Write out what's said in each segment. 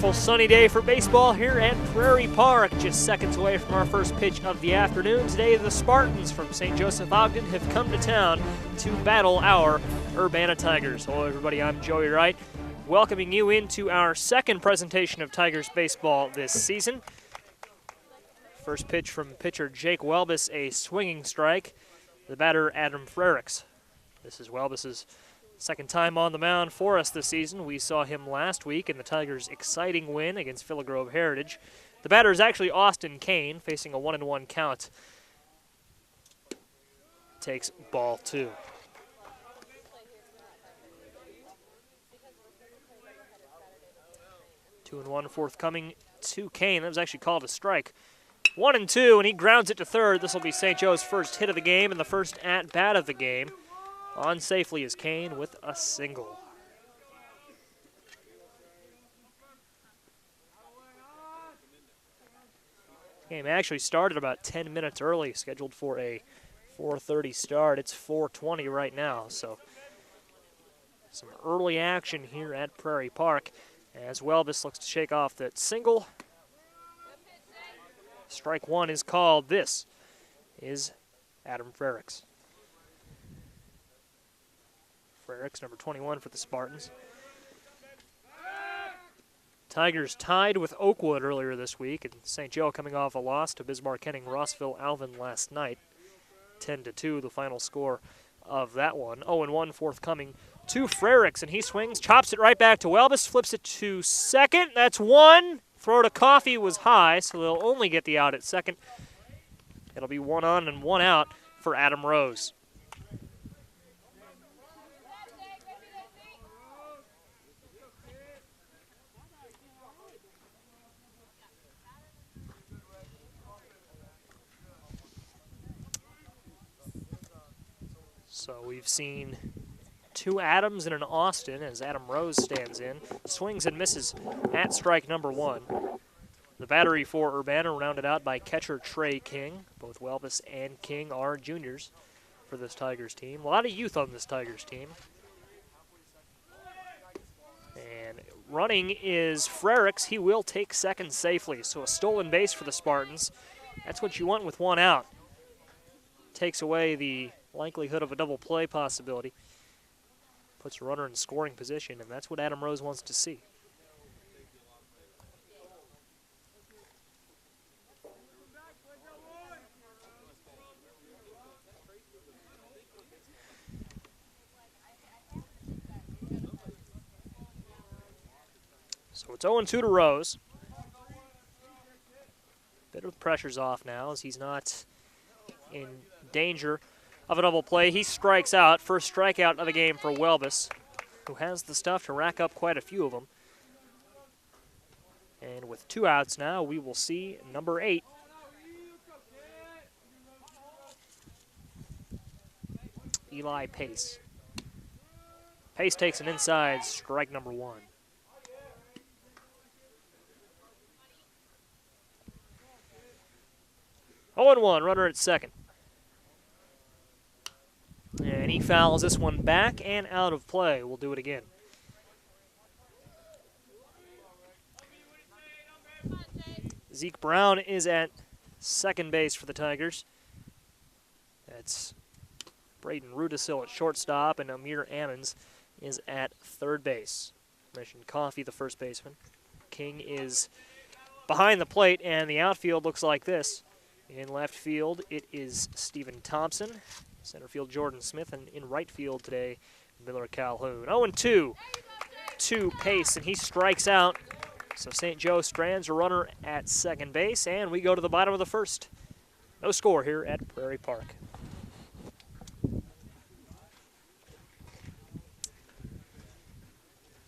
beautiful sunny day for baseball here at Prairie Park, just seconds away from our first pitch of the afternoon. Today, the Spartans from St. Joseph-Ogden have come to town to battle our Urbana Tigers. Hello, everybody. I'm Joey Wright, welcoming you into our second presentation of Tigers baseball this season. First pitch from pitcher Jake Welbus, a swinging strike. The batter, Adam Frericks. This is Welbus's second time on the mound for us this season. We saw him last week in the Tigers' exciting win against Villa Grove Heritage. The batter is actually Austin Kane, facing a 1-1 count. Takes ball 2. Two and one forthcoming to Kane. That was actually called a strike. 1-2, and he grounds it to third. This will be St. Joe's first hit of the game and the first at-bat of the game. On safely is Kane with a single. Game actually started about 10 minutes early, scheduled for a 4:30 start. It's 4:20 right now, so some early action here at Prairie Park as Welbus looks to shake off that single. Strike one is called. This is Adam Frericks. Frericks, number 21 for the Spartans. Tigers tied with Oakwood earlier this week, and St. Joe coming off a loss to Bismarck-Henning-Rossville-Alvin last night. 10-2, the final score of that one. 0-1 forthcoming to Frericks, and he swings, chops it right back to Welbus, flips it to second. That's one. Throw to Coffey was high, so they'll only get the out at second. It'll be 1 on and 1 out for Adam Rose. So we've seen two Adams and an Austin as Adam Rose stands in. Swings and misses at strike number 1. The battery for Urbana rounded out by catcher Trey King. Both Welbus and King are juniors for this Tigers team. A lot of youth on this Tigers team. And running is Frericks. He will take second safely. So a stolen base for the Spartans. That's what you want with 1 out. Takes away the likelihood of a double play possibility. Puts a runner in scoring position, and that's what Adam Rose wants to see. So it's 0-2 to Rose. Bit of pressure's off now as he's not in danger of a double play. He strikes out. First strikeout of the game for Welbus, who has the stuff to rack up quite a few of them. And with 2 outs now, we will see number 8. Eli Pace. Pace takes an inside, strike number 1. Oh and 1, runner at second. And he fouls this one back and out of play. We'll do it again. Zeke Brown is at second base for the Tigers. That's Braden Rudisil at shortstop, and Amir Ammons is at third base. Mentioned Coffey, the first baseman. King is behind the plate, and the outfield looks like this. In left field, it is Stephen Thompson. Center field, Jordan Smith, and in right field today, Miller Calhoun. 0-2 to Pace, and he strikes out. So St. Joe strands a runner at second base, and we go to the bottom of the first. No score here at Prairie Park.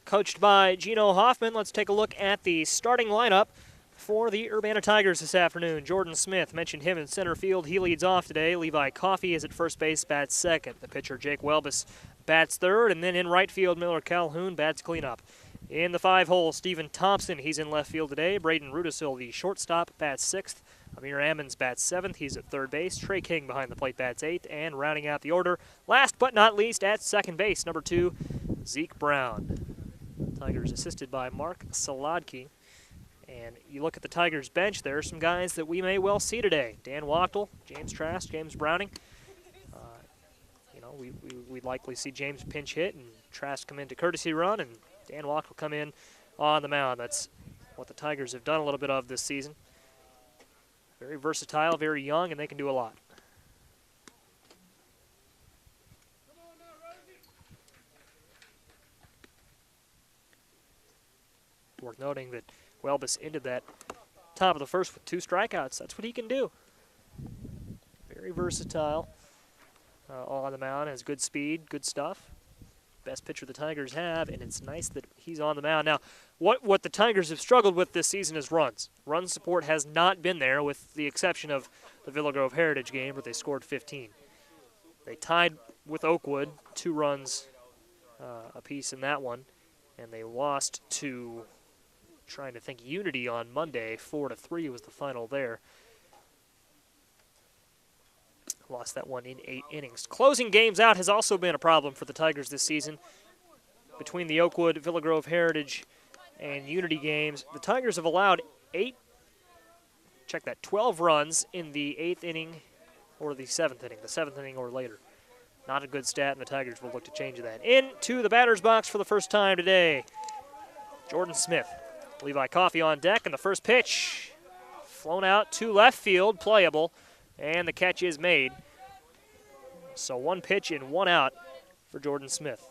Coached by Gino Hoffman, let's take a look at the starting lineup for the Urbana Tigers this afternoon. Jordan Smith, mentioned him in center field. He leads off today. Levi Coffey is at first base, bats second. The pitcher, Jake Welbus, bats third. And then in right field, Miller Calhoun bats cleanup. In the 5-hole, Stephen Thompson, he's in left field today. Braden Rudisil, the shortstop, bats sixth. Amir Ammons bats seventh. He's at third base. Trey King behind the plate bats eighth. And rounding out the order, last but not least, at second base, number 2, Zeke Brown. Tigers assisted by Mark Saladki. And you look at the Tigers bench, there are some guys that we may well see today. Dan Wachtel, James Trask, James Browning. We'd likely see James pinch hit and Trask come into courtesy run, and Dan Wachtel come in on the mound. That's what the Tigers have done a little bit of this season. Very versatile, very young, and they can do a lot. Worth noting that Welbus ended that top of the first with 2 strikeouts. That's what he can do. Very versatile on the mound, has good speed, good stuff. Best pitcher the Tigers have, and it's nice that he's on the mound. Now, what the Tigers have struggled with this season is runs. Run support has not been there, with the exception of the Villa Grove Heritage game where they scored 15. They tied with Oakwood, 2 runs apiece in that one, and they lost to, trying to think, Unity on Monday. 4-3 was the final there. Lost that one in 8 innings. Closing games out has also been a problem for the Tigers this season. Between the Oakwood, Villa Grove Heritage, and Unity games, the Tigers have allowed 12 runs in the 8th inning or the 7th inning or later. Not a good stat, and the Tigers will look to change that. Into the batter's box for the first time today, Jordan Smith. Levi Coffey on deck, and the first pitch flown out to left field, playable. And the catch is made. So 1 pitch and 1 out for Jordan Smith.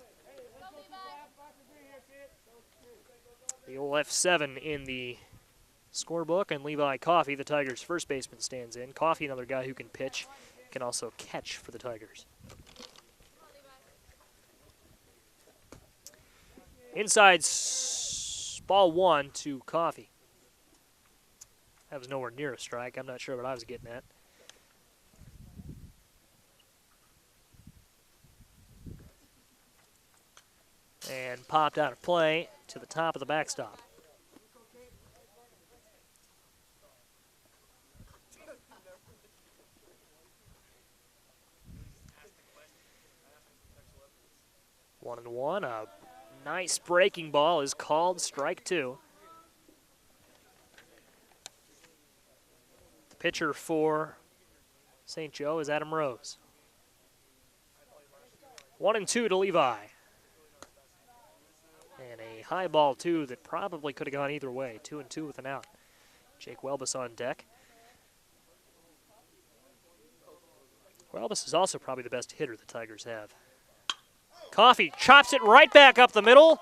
The old F7 in the scorebook, and Levi Coffey, the Tigers' first baseman, stands in. Coffey, another guy who can pitch, can also catch for the Tigers. Inside ball 1 to Coffey. That was nowhere near a strike. I'm not sure what I was getting at. And popped out of play to the top of the backstop. One and one. A nice breaking ball is called, strike 2. The pitcher for St. Joe is Adam Rose. 1-2 to Levi. And a high ball, too, that probably could have gone either way. 2-2 with an out. Jake Welbus on deck. Welbus is also probably the best hitter the Tigers have. Coffey chops it right back up the middle.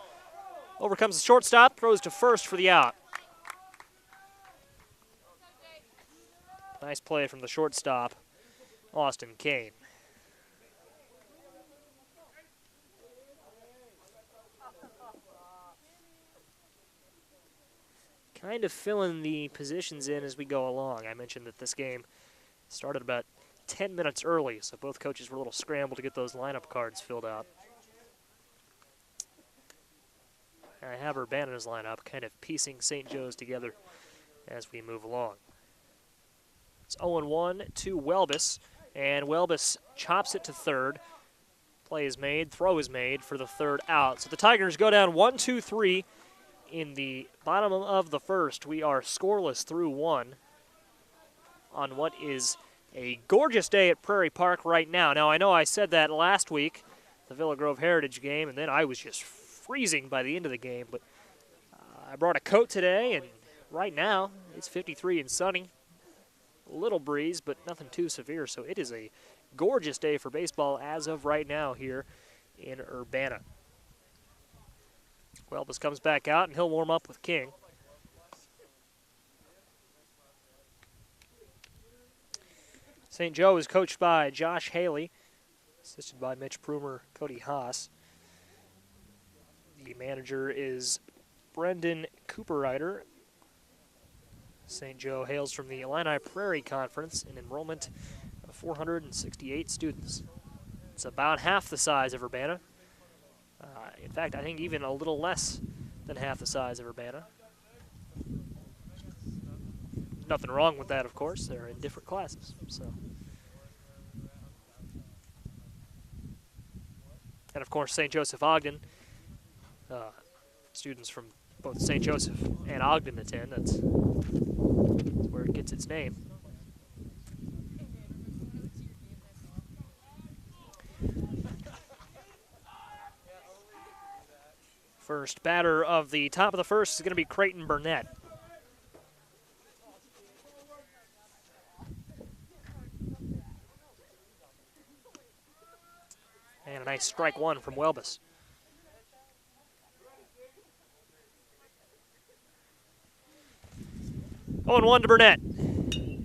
Overcomes the shortstop, throws to first for the out. Nice play from the shortstop, Austin Kane. Kind of filling the positions in as we go along. I mentioned that this game started about 10 minutes early, so both coaches were a little scrambled to get those lineup cards filled out. I have Urbana's lineup, kind of piecing St. Joe's together as we move along. It's 0-1 to Welbus, and Welbus chops it to third. Play is made, throw is made for the third out. So the Tigers go down 1-2-3 in the bottom of the first. We are scoreless through 1 on what is a gorgeous day at Prairie Park right now. Now, I know I said that last week, the Villa Grove Heritage game, and then I was just freezing by the end of the game, but I brought a coat today, and right now it's 53 and sunny. A little breeze, but nothing too severe, so it is a gorgeous day for baseball as of right now here in Urbana. Welbus comes back out, and he'll warm up with King. St. Joe is coached by Josh Haley, assisted by Mitch Prumer, Cody Haas. The manager is Brendan Cooperrider. St. Joe hails from the Illini Prairie Conference, an enrollment of 468 students. It's about half the size of Urbana. In fact, I think even a little less than half the size of Urbana. Nothing wrong with that, of course. They're in different classes. So, and of course, St. Joseph-Ogden, students from both St. Joseph and Ogden attend. That's where it gets its name. First batter of the top of the first is going to be Creighton Burnett. And a nice strike one from Welbus. Oh, 1 to Burnett.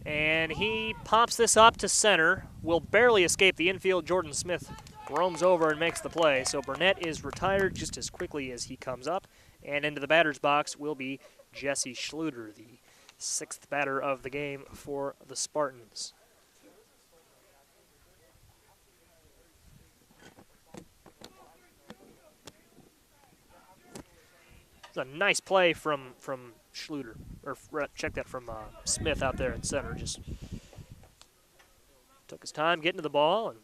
And he pops this up to center. Will barely escape the infield. Jordan Smith roams over and makes the play. So Burnett is retired just as quickly as he comes up. And into the batter's box will be Jesse Schluter, the 6th batter of the game for the Spartans. It's a nice play from Schluter, or check that from Smith out there at center. Just took his time getting to the ball, and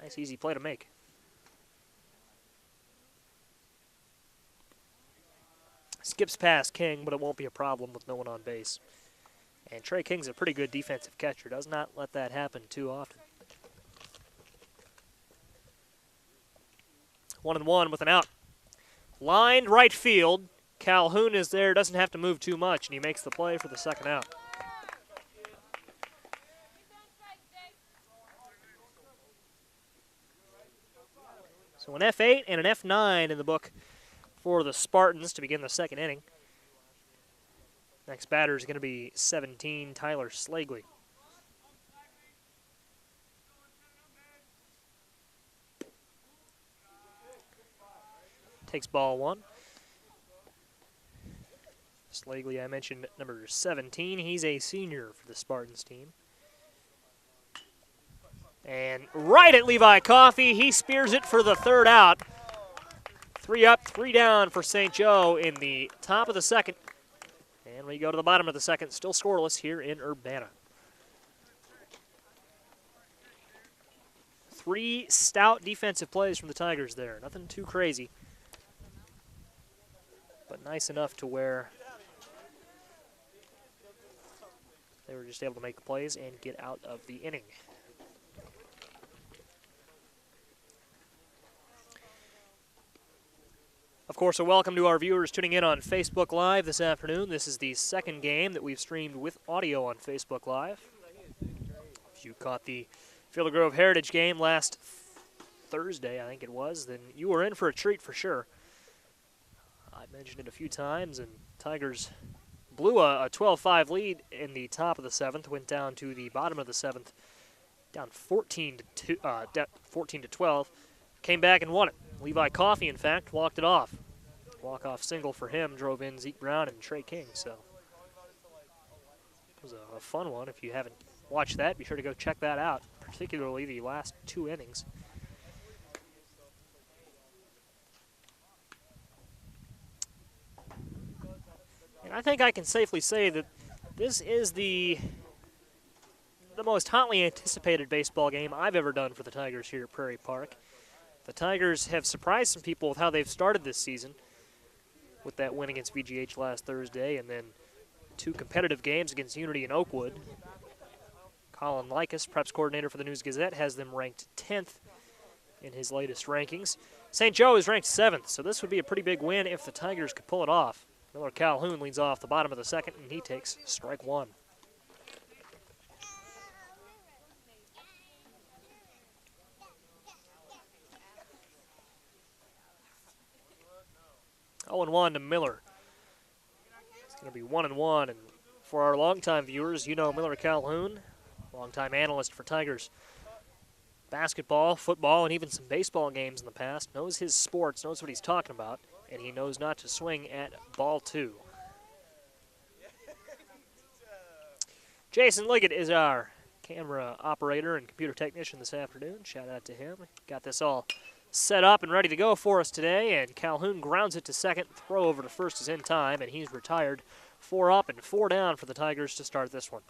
nice easy play to make. Skips past King, but it won't be a problem with no one on base. And Trey King's a pretty good defensive catcher. Does not let that happen too often. 1-1 with an out. Lined right field. Calhoun is there, doesn't have to move too much, and he makes the play for the second out. So an F8 and an F9 in the book for the Spartans to begin the second inning. Next batter is going to be 17, Tyler Slagley. Takes ball one. Slagley, I mentioned, number 17. He's a senior for the Spartans team. And right at Levi Coffey, he spears it for the third out. 3 up, 3 down for St. Joe in the top of the second. And we go to the bottom of the second, still scoreless here in Urbana. 3 stout defensive plays from the Tigers there. Nothing too crazy, but nice enough to where they were just able to make the plays and get out of the inning. Of course, a welcome to our viewers tuning in on Facebook Live this afternoon. This is the second game that we've streamed with audio on Facebook Live. If you caught the Fielder Grove Heritage game last Thursday, I think it was, then you were in for a treat for sure. I mentioned it a few times, and Tigers blew a 12-5 lead in the top of the 7th, went down to the bottom of the 7th, down 14 to 12, came back and won it. Levi Coffey, in fact, walked it off. Walk-off single for him drove in Zeke Brown and Trey King, so it was a fun one. If you haven't watched that, be sure to go check that out, particularly the last 2 innings. And I think I can safely say that this is the most hotly anticipated baseball game I've ever done for the Tigers here at Prairie Park. The Tigers have surprised some people with how they've started this season with that win against VGH last Thursday and then 2 competitive games against Unity and Oakwood. Colin Likas, preps coordinator for the News-Gazette, has them ranked 10th in his latest rankings. St. Joe is ranked 7th, so this would be a pretty big win if the Tigers could pull it off. Miller Calhoun leads off the bottom of the second, and he takes strike one. Oh, 0-1 to Miller. It's going to be 1-1, and for our longtime viewers, you know Miller Calhoun, longtime analyst for Tigers basketball, football, and even some baseball games in the past, knows his sports, knows what he's talking about, and he knows not to swing at ball 2. Jason Liggett is our camera operator and computer technician this afternoon. Shout out to him. Got this all set up and ready to go for us today, and Calhoun grounds it to second. Throw over to first is in time, and he's retired. 4 up and 4 down for the Tigers to start this one.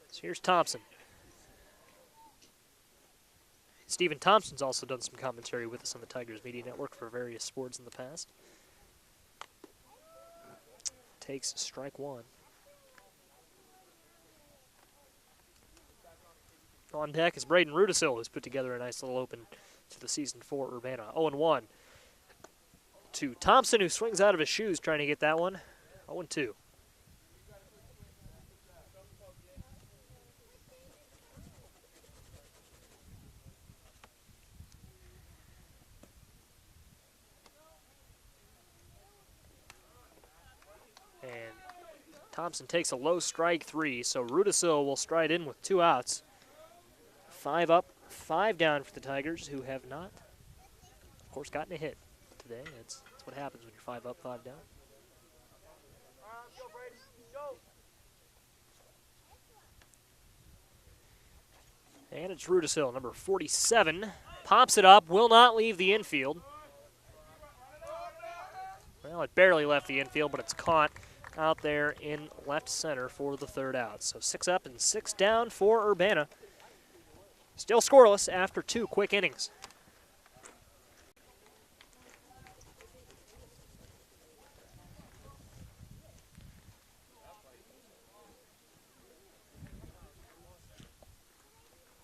So So here's Thompson. Stephen Thompson's also done some commentary with us on the Tigers Media Network for various sports in the past. Takes strike one. On deck is Braden Rudisil, who's put together a nice little open to the season for Urbana. 0-1 to Thompson, who swings out of his shoes trying to get that one. 0-2. And Thompson takes a low strike three, so Rudisil will stride in with 2 outs. 5 up, 5 down for the Tigers, who have not, of course, gotten a hit today. That's what happens when you're 5 up, 5 down. And it's Rudisil, number 47. Pops it up, will not leave the infield. Well, it barely left the infield, but it's caught out there in left center for the 3rd out. So 6 up and 6 down for Urbana. Still scoreless after 2 quick innings.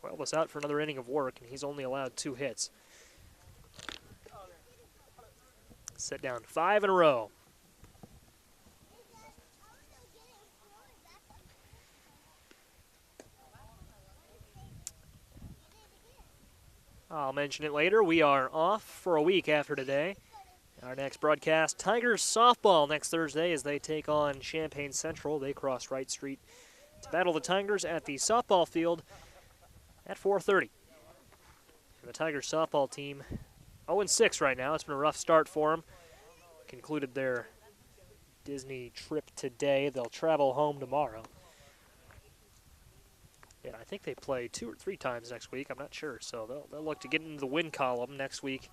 Wells out for another inning of work, and he's only allowed 2 hits. Set down 5 in a row. I'll mention it later. We are off for a week after today. Our next broadcast, Tigers softball next Thursday as they take on Champaign Central. They cross Wright Street to battle the Tigers at the softball field at 4:30. And the Tigers softball team 0-6 right now. It's been a rough start for them. Concluded their Disney trip today. They'll travel home tomorrow. Yeah, I think they play 2 or 3 times next week. I'm not sure. So they'll look to get into the win column next week.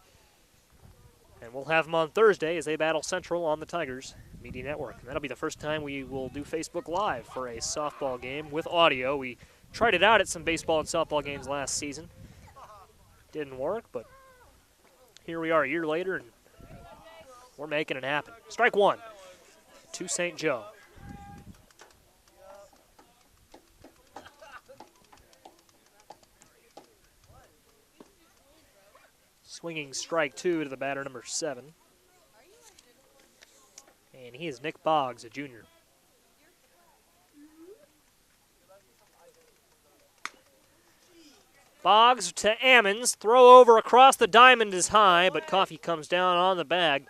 And we'll have them on Thursday as they battle Central on the Tigers Media Network. And that'll be the first time we will do Facebook Live for a softball game with audio. We tried it out at some baseball and softball games last season. Didn't work, but here we are a year later, and we're making it happen. Strike 1 to St. Joe. Swinging strike 2 to the batter, number 7. And he is Nick Boggs, a junior. Boggs to Ammons. Throw over across the diamond is high, but Coffey comes down on the bag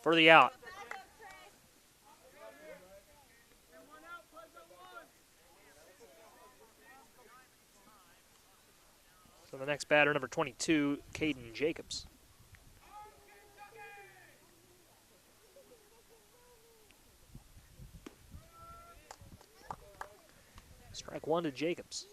for the out. So the next batter, number 22, Caden Jacobs. Strike 1 to Jacobs.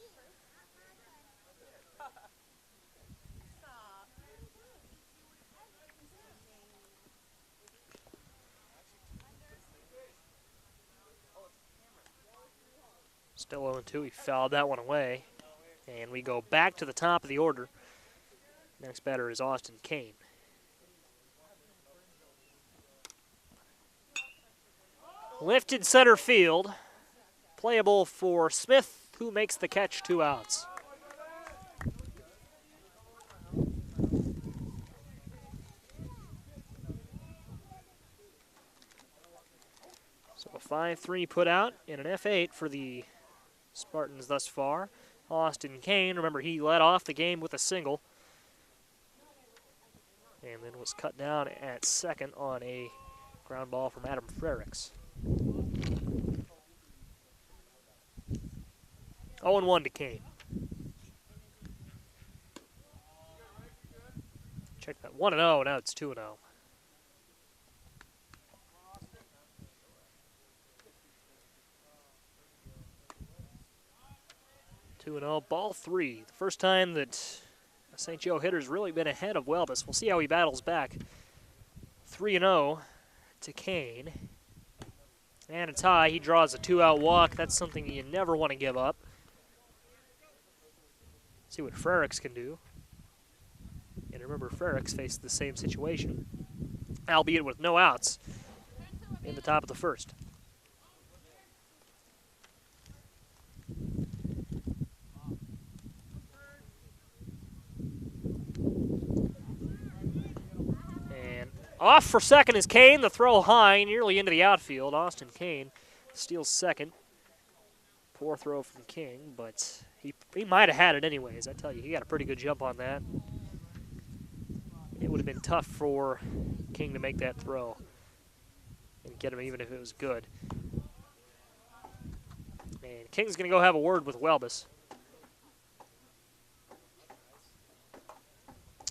Still 0-2. He fouled that one away. And we go back to the top of the order. Next batter is Austin Kane. Lifted center field. Playable for Smith, who makes the catch, 2 outs. So a 5-3 put out and an F8 for the Spartans thus far. Austin Kane, remember he led off the game with a single. And then was cut down at second on a ground ball from Adam Frericks. 0-1 to Kane. Check that. 1-0, now it's 2-0. Ball 3. The first time that a St. Joe hitter's really been ahead of Welbus. We'll see how he battles back. 3-0 to Kane. And it's high. He draws a 2-out walk. That's something you never want to give up. See what Frericks can do. And remember, Frericks faced the same situation, albeit with no outs in the top of the first. And off for second is Kane. The throw high, nearly into the outfield. Austin Kane steals second. Poor throw from King, but he might have had it anyways. I tell you, he got a pretty good jump on that. It would have been tough for King to make that throw and get him even if it was good. And King's going to go have a word with Welbus.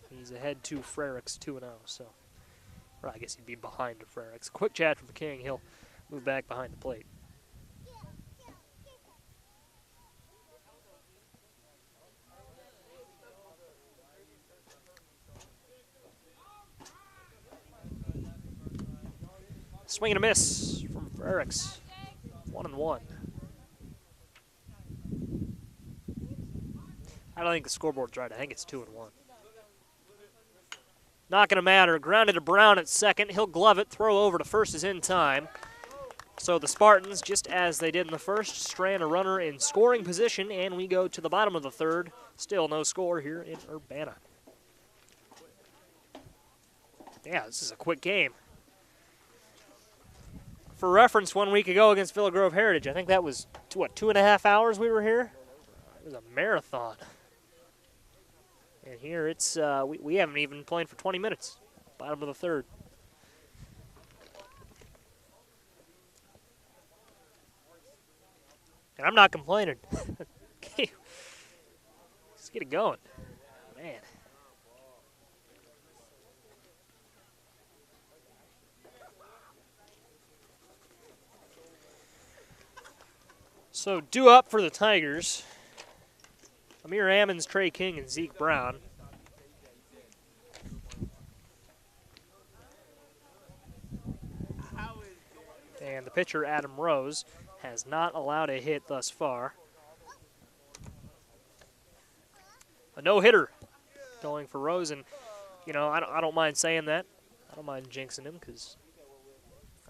He's ahead to Frericks 2-0, so or I guess he'd be behind to Frericks. Quick chat from King. He'll move back behind the plate. Swing and a miss from Frericks. 1-1. I don't think the scoreboard's right. I think it's 2-1. Not going to matter. Grounded to Brown at second. He'll glove it. Throw over to first is in time. So the Spartans, just as they did in the first, strand a runner in scoring position, and we go to the bottom of the third. Still no score here in Urbana. Yeah, this is a quick game. For reference, 1 week ago against Villa Grove Heritage, I think that was, what, 2.5 hours we were here? It was a marathon. And here it's, we haven't even played for 20 minutes. Bottom of the third. And I'm not complaining. Let's get it going. Man. So due up for the Tigers, Amir Ammons, Trey King, and Zeke Brown. And the pitcher, Adam Rose, has not allowed a hit thus far. A no-hitter going for Rose, and, you know, I don't mind saying that. I don't mind jinxing him because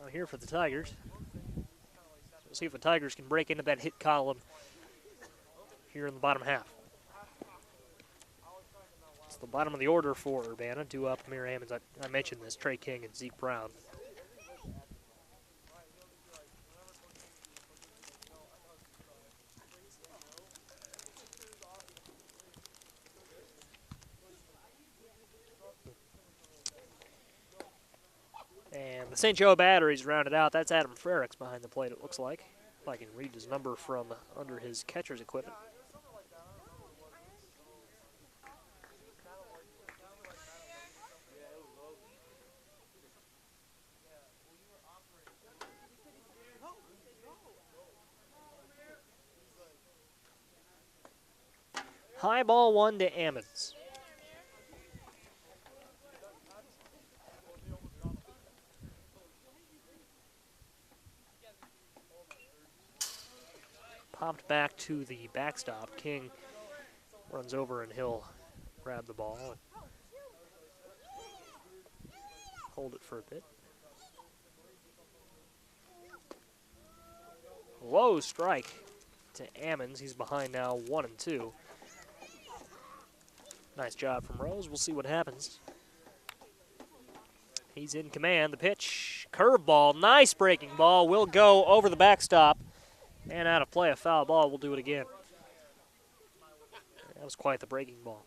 I'm here for the Tigers. We'll see if the Tigers can break into that hit column here in the bottom half. It's the bottom of the order for Urbana. Due up Amir Ammons. I mentioned this, Trey King and Zeke Brown. And the St. Joe battery's rounded out. That's Adam Frericks behind the plate, it looks like. If I can read his number from under his catcher's equipment. High ball 1 to Ammons. Popped back to the backstop. King runs over and he'll grab the ball and hold it for a bit. Low strike to Ammons. He's behind now 1-2. Nice job from Rose. We'll see what happens. He's in command. The pitch, curveball, nice breaking ball, will go over the backstop. And out of play, a foul ball. We'll do it again. That was quite the breaking ball.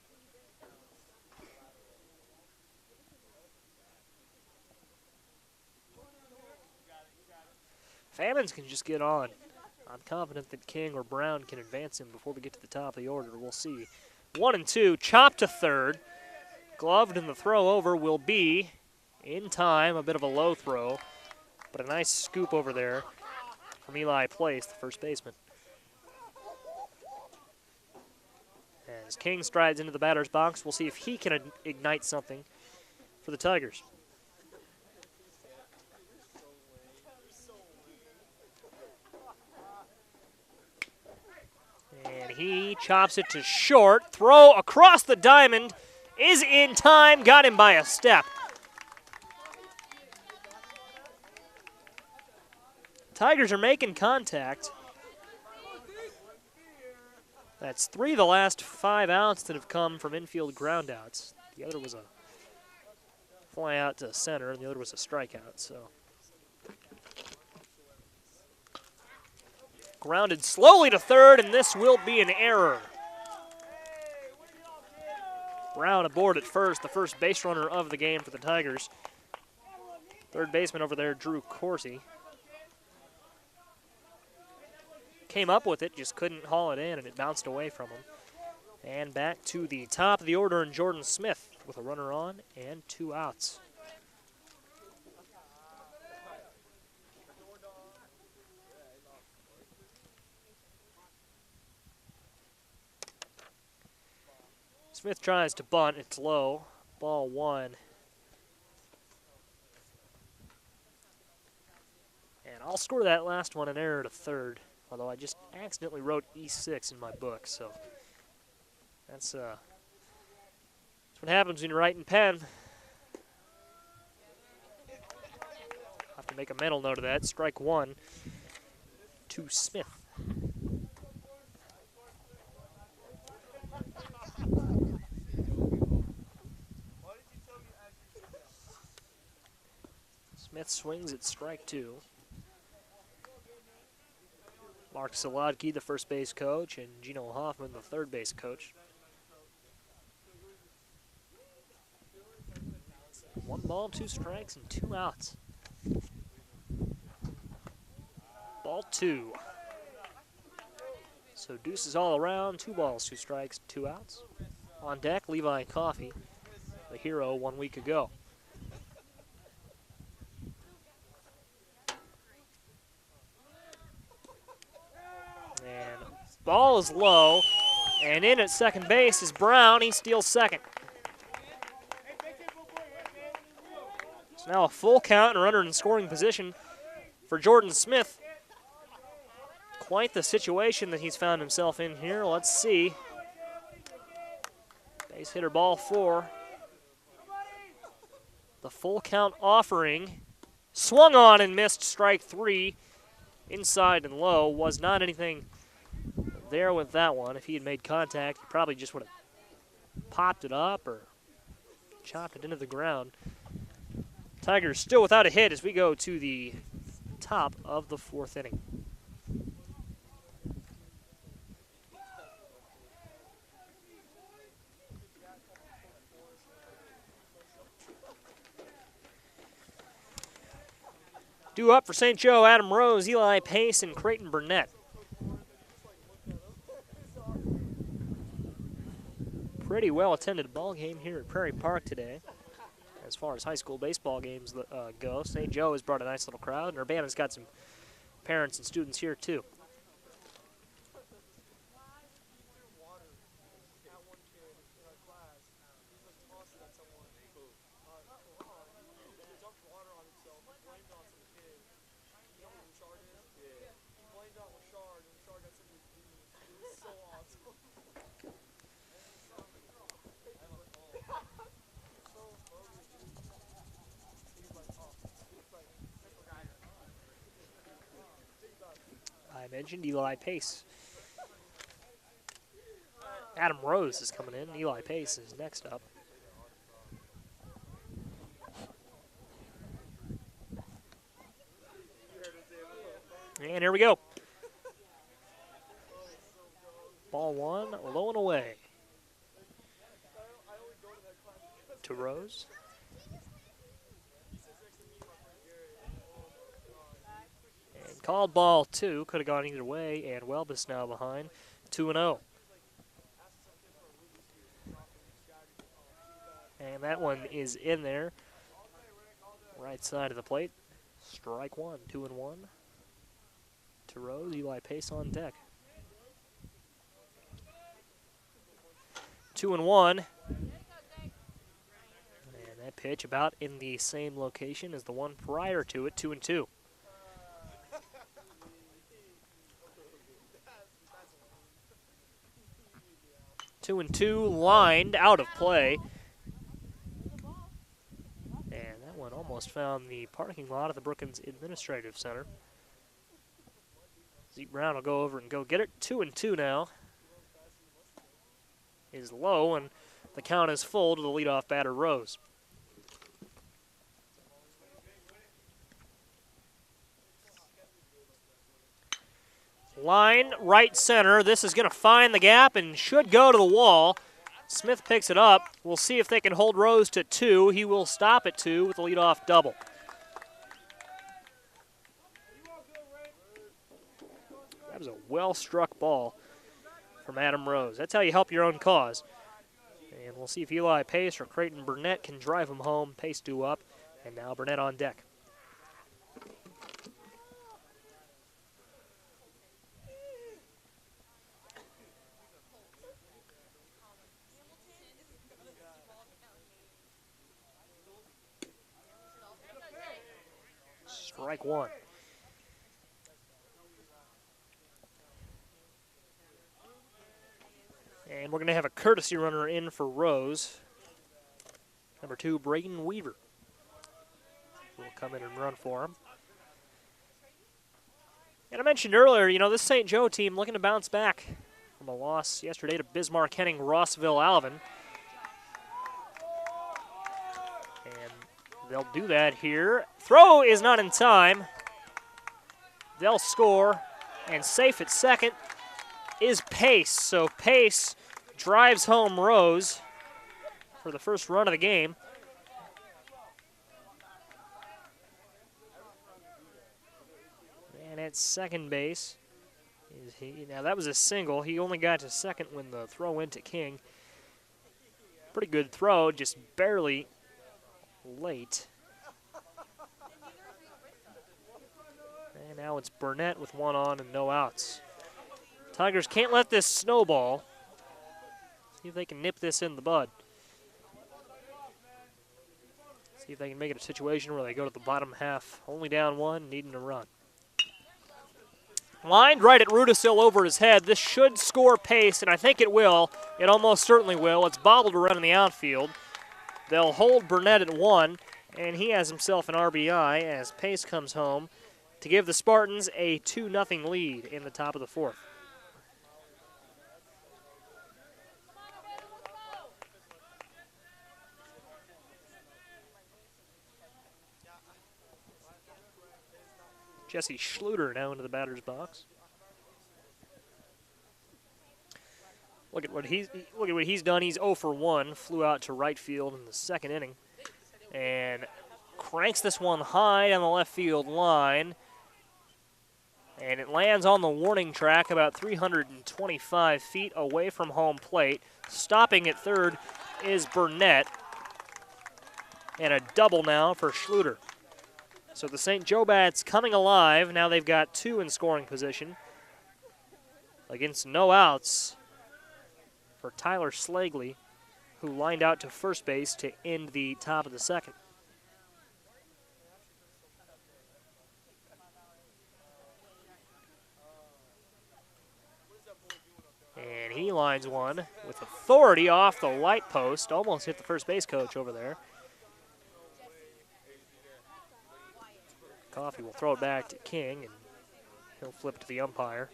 Ammons can just get on. I'm confident that King or Brown can advance him before we get to the top of the order. We'll see. 1-2, chop to third. Gloved, and the throw over will be in time. A bit of a low throw, but a nice scoop over there from Eli Place, the first baseman. As King strides into the batter's box, we'll see if he can ignite something for the Tigers. And he chops it to short. Throw across the diamond is in time. Got him by a step. Tigers are making contact. That's 3 of the last 5 outs that have come from infield groundouts. The other was a fly out to center, and the other was a strikeout. So grounded slowly to third, and this will be an error. Brown aboard at first, the first base runner of the game for the Tigers. Third baseman over there, Drew Corsi. Came up with it, just couldn't haul it in, and it bounced away from him. And back to the top of the order, and Jordan Smith with a runner on and 2 outs. Smith tries to bunt. It's low. Ball 1. And I'll score that last one an error to third, although I just accidentally wrote E6 in my book, so that's what happens when you're writing pen. I'll have to make a mental note of that. Strike 1 to Smith. Smith swings at strike 2. Mark Solodke, the first base coach, and Gino Hoffman, the third base coach. 1 ball, 2 strikes, and 2 outs. Ball 2. So deuces all around, 2 balls, 2 strikes, 2 outs. On deck, Levi Coffey, the hero 1 week ago. And ball is low, and in at second base is Brown. He steals second. So now a full count and a runner in scoring position for Jordan Smith. Quite the situation that he's found himself in here. Let's see. Base hitter, ball 4. The full count offering. Swung on and missed, strike 3. Inside and low. Was not anything there with that one. If he had made contact, he probably just would have popped it up or chopped it into the ground. Tigers still without a hit as we go to the top of the 4th inning. Due up for St. Joe, Adam Rose, Eli Pace, and Creighton Burnett. Pretty well-attended ball game here at Prairie Park today. As far as high school baseball games go, St. Joe has brought a nice little crowd, and Urbana's got some parents and students here too. I mentioned Eli Pace. Adam Rose is coming in. Eli Pace is next up. And here we go. Ball 1, low and away. To Rose. And called ball 2. Could have gone either way. And Welbus now behind. 2-0. And that one is in there. Right side of the plate. Strike 1. 2-1. To Rose. Eli Pace on deck. 2-1. And that pitch about in the same location as the one prior to it, 2-2. 2-2, lined out of play. And that one almost found the parking lot of the Brookings Administrative Center. Zeke Brown will go over and go get it. 2-2 now. Is low, and the count is full to the leadoff batter, Rose. Line right center. This is going to find the gap and should go to the wall. Smith picks it up. We'll see if they can hold Rose to 2. He will stop at 2 with a leadoff double. That was a well-struck ball from Adam Rose. That's how you help your own cause. And we'll see if Eli Pace or Creighton Burnett can drive him home. Pace due up, and now Burnett on deck. Strike one. And we're going to have a courtesy runner in for Rose. Number 2, Braden Weaver will come in and run for him. And I mentioned earlier, you know, this St. Joe team looking to bounce back from a loss yesterday to Bismarck, Henning, Rossville, Alvin. And they'll do that here. Throw is not in time. They'll score, and safe at second is Pace. So Pace drives home Rose for the first run of the game. And at second base is he. Now that was a single. He only got to second when the throw went to King. Pretty good throw, just barely late. And now it's Burnett with one on and no outs. Tigers can't let this snowball. See if they can nip this in the bud. See if they can make it a situation where they go to the bottom half, only down 1, needing a run. Lined right at Rudisill over his head. This should score Pace, and I think it will. It almost certainly will. It's bobbled around in the outfield. They'll hold Burnett at 1, and he has himself an RBI as Pace comes home to give the Spartans a 2-0 lead in the top of the 4th. Jesse Schluter now into the batter's box. Look at what he's done. He's 0 for 1. Flew out to right field in the second inning, and cranks this one high on the left field line, and it lands on the warning track about 325 feet away from home plate. Stopping at third is Burnett, and a double now for Schluter. So the St. Joe Bats coming alive. Now they've got 2 in scoring position against no outs for Tyler Slagley, who lined out to first base to end the top of the second. And he lines one with authority off the light post. Almost hit the first base coach over there. Coffey will throw it back to King, and he'll flip it to the umpire.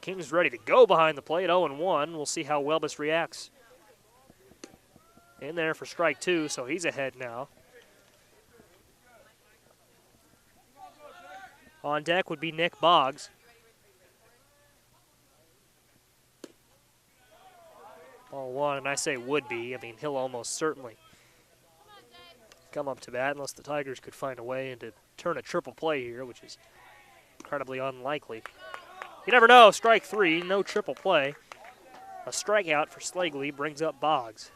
King's ready to go behind the plate, 0-1. We'll see how Welbus reacts. In there for strike 2, so he's ahead now. On deck would be Nick Boggs. Ball 1, and I say would be. I mean, he'll almost certainly come up to bat unless the Tigers could find a way to turn a triple play here, which is incredibly unlikely. You never know. Strike 3, no triple play. A strikeout for Slagley brings up Boggs.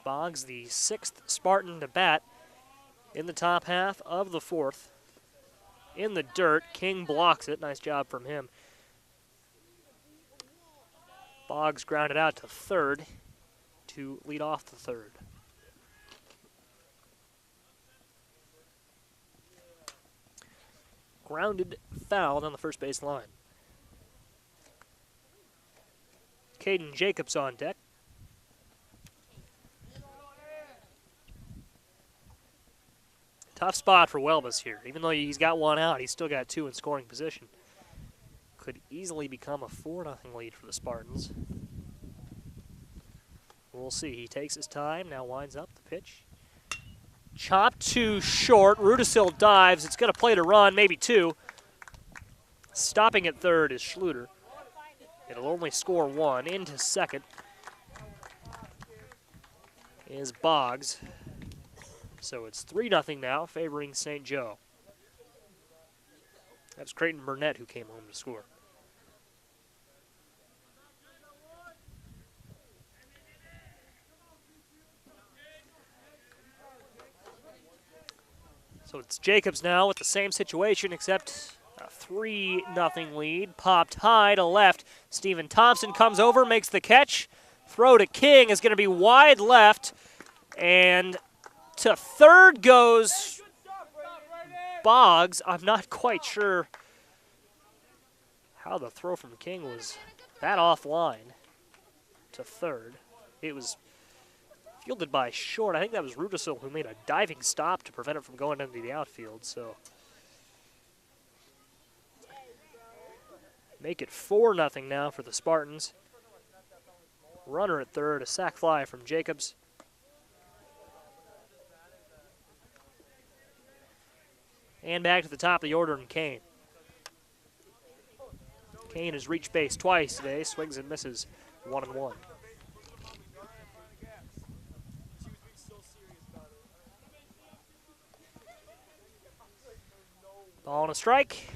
Boggs, the 6th Spartan to bat in the top half of the 4th. In the dirt, King blocks it. Nice job from him. Boggs grounded out to third to lead off the 3rd. grounded foul on the first base line. Caden Jacobs on deck. Tough spot for Welbus here. Even though he's got one out, he's still got two in scoring position. Could easily become a 4-0 lead for the Spartans. We'll see. He takes his time, now winds up the pitch. Chopped too short. Rudisil dives. It's going to play to run, maybe two. Stopping at third is Schluter. It'll only score one. Into second is Boggs. So it's 3-0 now, favoring St. Joe. That's Creighton Burnett who came home to score. So it's Jacobs now with the same situation, except a 3-0 lead. Popped high to left. Stephen Thompson comes over, makes the catch. Throw to King is going to be wide left. And to third goes Boggs. I'm not quite sure how the throw from King was that offline to third. It was fielded by short. I think that was Rudisil who made a diving stop to prevent it from going into the outfield. So make it 4-0 now for the Spartans. Runner at third, a sac fly from Jacobs. And back to the top of the order in Kane. Kane has reached base twice today, swings and misses 1-1. Ball and a strike.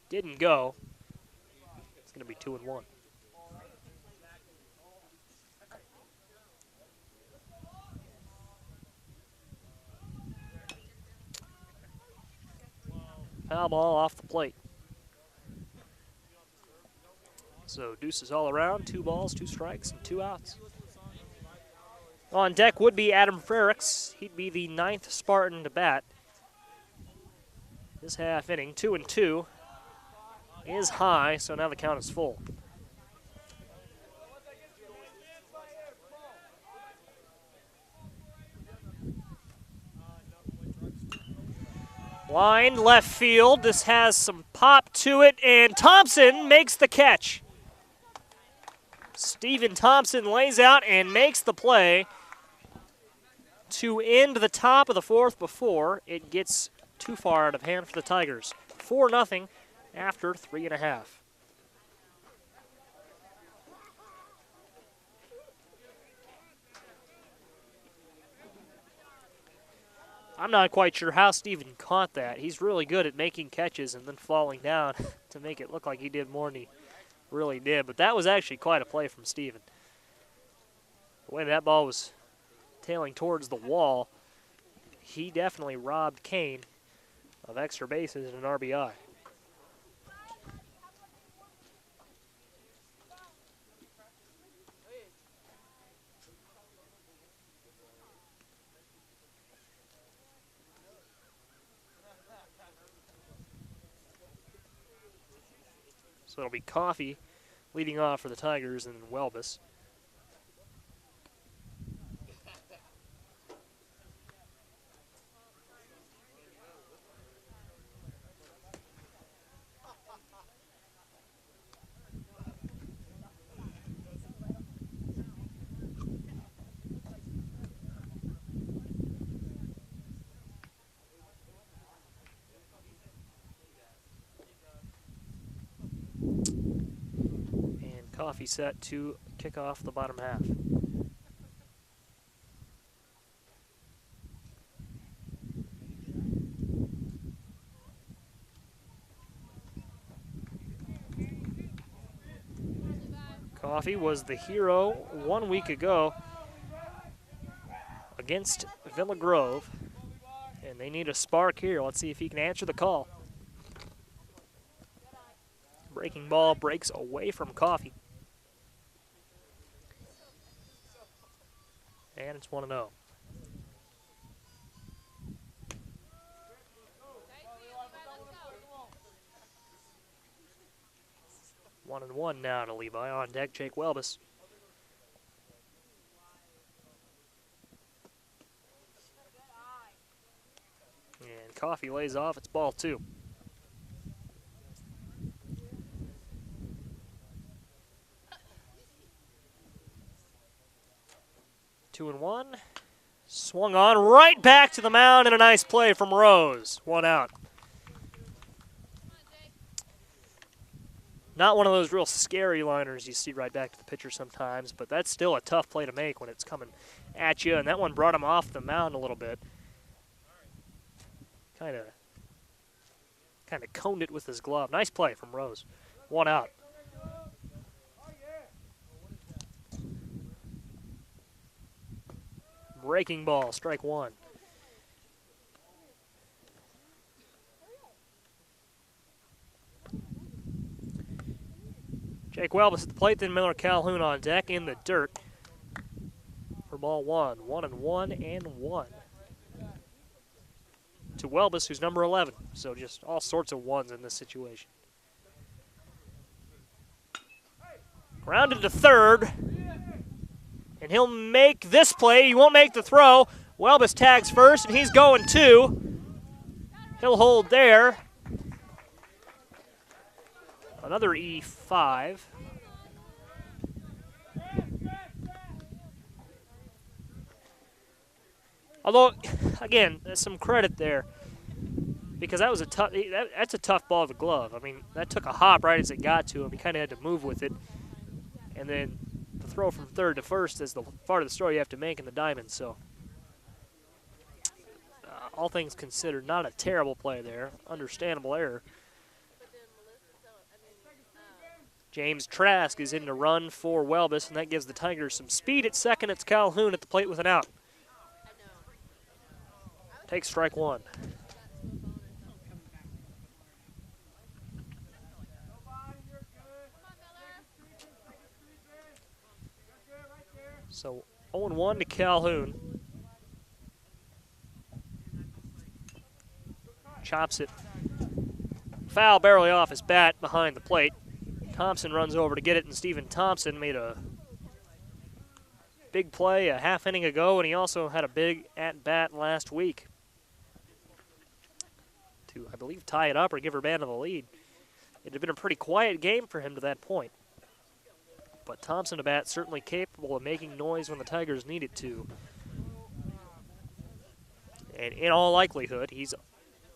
Didn't go. It's going to be 2-1. Foul ball off the plate. So deuces all around, 2 balls, 2 strikes, and 2 outs. On deck would be Adam Frericks. He'd be the 9th Spartan to bat. This half inning, 2-2, is high, so now the count is full. Line left field. This has some pop to it, and Thompson makes the catch. Stephen Thompson lays out and makes the play to end the top of the fourth before it gets too far out of hand for the Tigers. 4-0 after 3.5. I'm not quite sure how Stephen caught that. He's really good at making catches and then falling down to make it look like he did more than he really did. But that was actually quite a play from Stephen. The way that ball was tailing towards the wall, he definitely robbed Kane of extra bases and an RBI. So it'll be Coffey leading off for the Tigers and Welbus. Coffee set to kick off the bottom half. Coffee was the hero 1 week ago against Villa Grove, and they need a spark here. Let's see if he can answer the call. Breaking ball breaks away from Coffee. And it's 1-0. 1-1 now to Levi. On deck, Jake Welbus. And Coffee lays off. It's ball 2. Two and 1. Swung on right back to the mound, and a nice play from Rose. 1 out. Not one of those real scary liners you see right back to the pitcher sometimes, but that's still a tough play to make when it's coming at you, and that one brought him off the mound a little bit. Kind of coned it with his glove. Nice play from Rose. 1 out. Breaking ball, strike 1. Jake Welbus at the plate, then Miller Calhoun on deck in the dirt for ball 1. 1-1 and 1. To Welbus, who's number 11. So just all sorts of ones in this situation. Grounded to third. And he'll make this play. He won't make the throw. Welbus tags first, and he's going 2. He'll hold there. Another E5. Although, again, there's some credit there because that was that's a tough ball of the glove. I mean, that took a hop right as it got to him. He kind of had to move with it. And then the throw from third to first is the part of the story you have to make in the diamond. So, all things considered, not a terrible play there. Understandable error. James Trask is in to run for Welbus, and that gives the Tigers some speed at second. It's Calhoun at the plate with an out. Takes strike 1. So 0-1 to Calhoun. Chops it. Foul barely off his bat behind the plate. Thompson runs over to get it, and Stephen Thompson made a big play a half inning ago, and he also had a big at-bat last week to, I believe, tie it up or give Urbana the lead. It had been a pretty quiet game for him to that point. But Thompson, a bat, certainly capable of making noise when the Tigers need it to. And in all likelihood, he's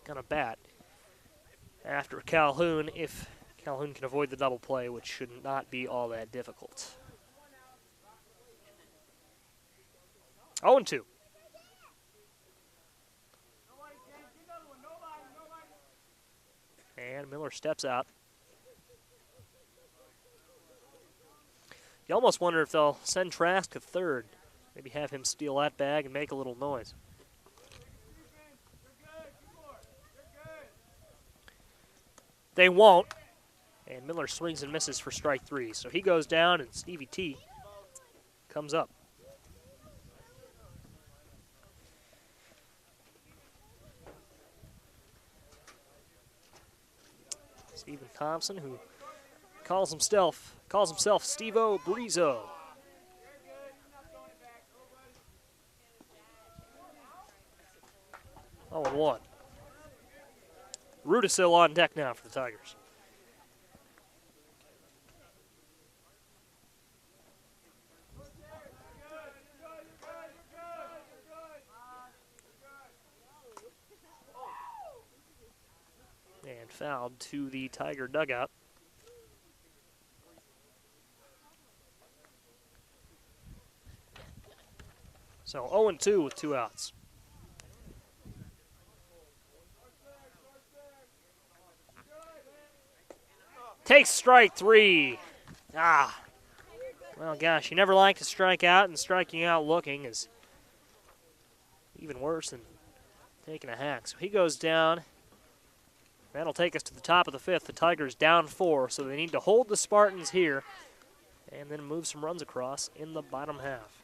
going to bat after Calhoun if Calhoun can avoid the double play, which should not be all that difficult. 0-2. And Miller steps out. You almost wonder if they'll send Trask to third. Maybe have him steal that bag and make a little noise. They won't. And Miller swings and misses for strike 3. So he goes down, and Stevie T comes up. Stephen Thompson, who calls himself Steve-O Brizo. Oh, and 1. Rudisil on deck now for the Tigers. And fouled to the Tiger dugout. So 0-2 with 2 outs. Takes strike 3. Well, gosh, you never like to strike out, and striking out looking is even worse than taking a hack. So he goes down. That'll take us to the top of the 5th. The Tigers down 4, so they need to hold the Spartans here and then move some runs across in the bottom half.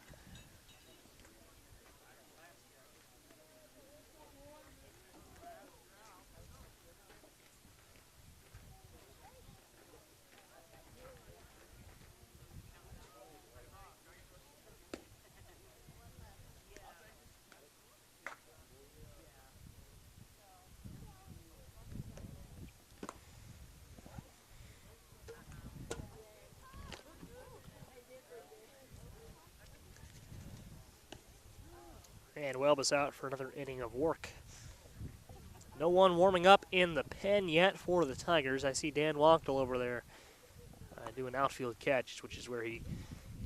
And Welbus out for another inning of work. No one warming up in the pen yet for the Tigers. I see Dan Wachtel over there doing outfield catch, which is where he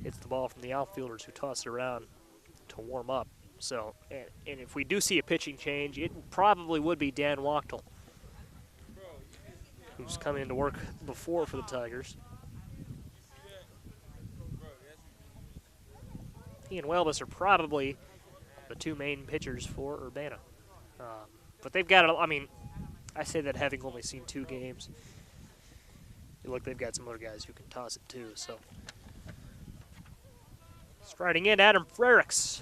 hits the ball from the outfielders who toss it around to warm up. So, and if we do see a pitching change, it probably would be Dan Wachtel, who's coming into work before for the Tigers. He and Welbus are probably the two main pitchers for Urbana. But they've got, I mean, I say that having only seen 2 games. Look, they've got some other guys who can toss it too, so. Striding in, Adam Frericks,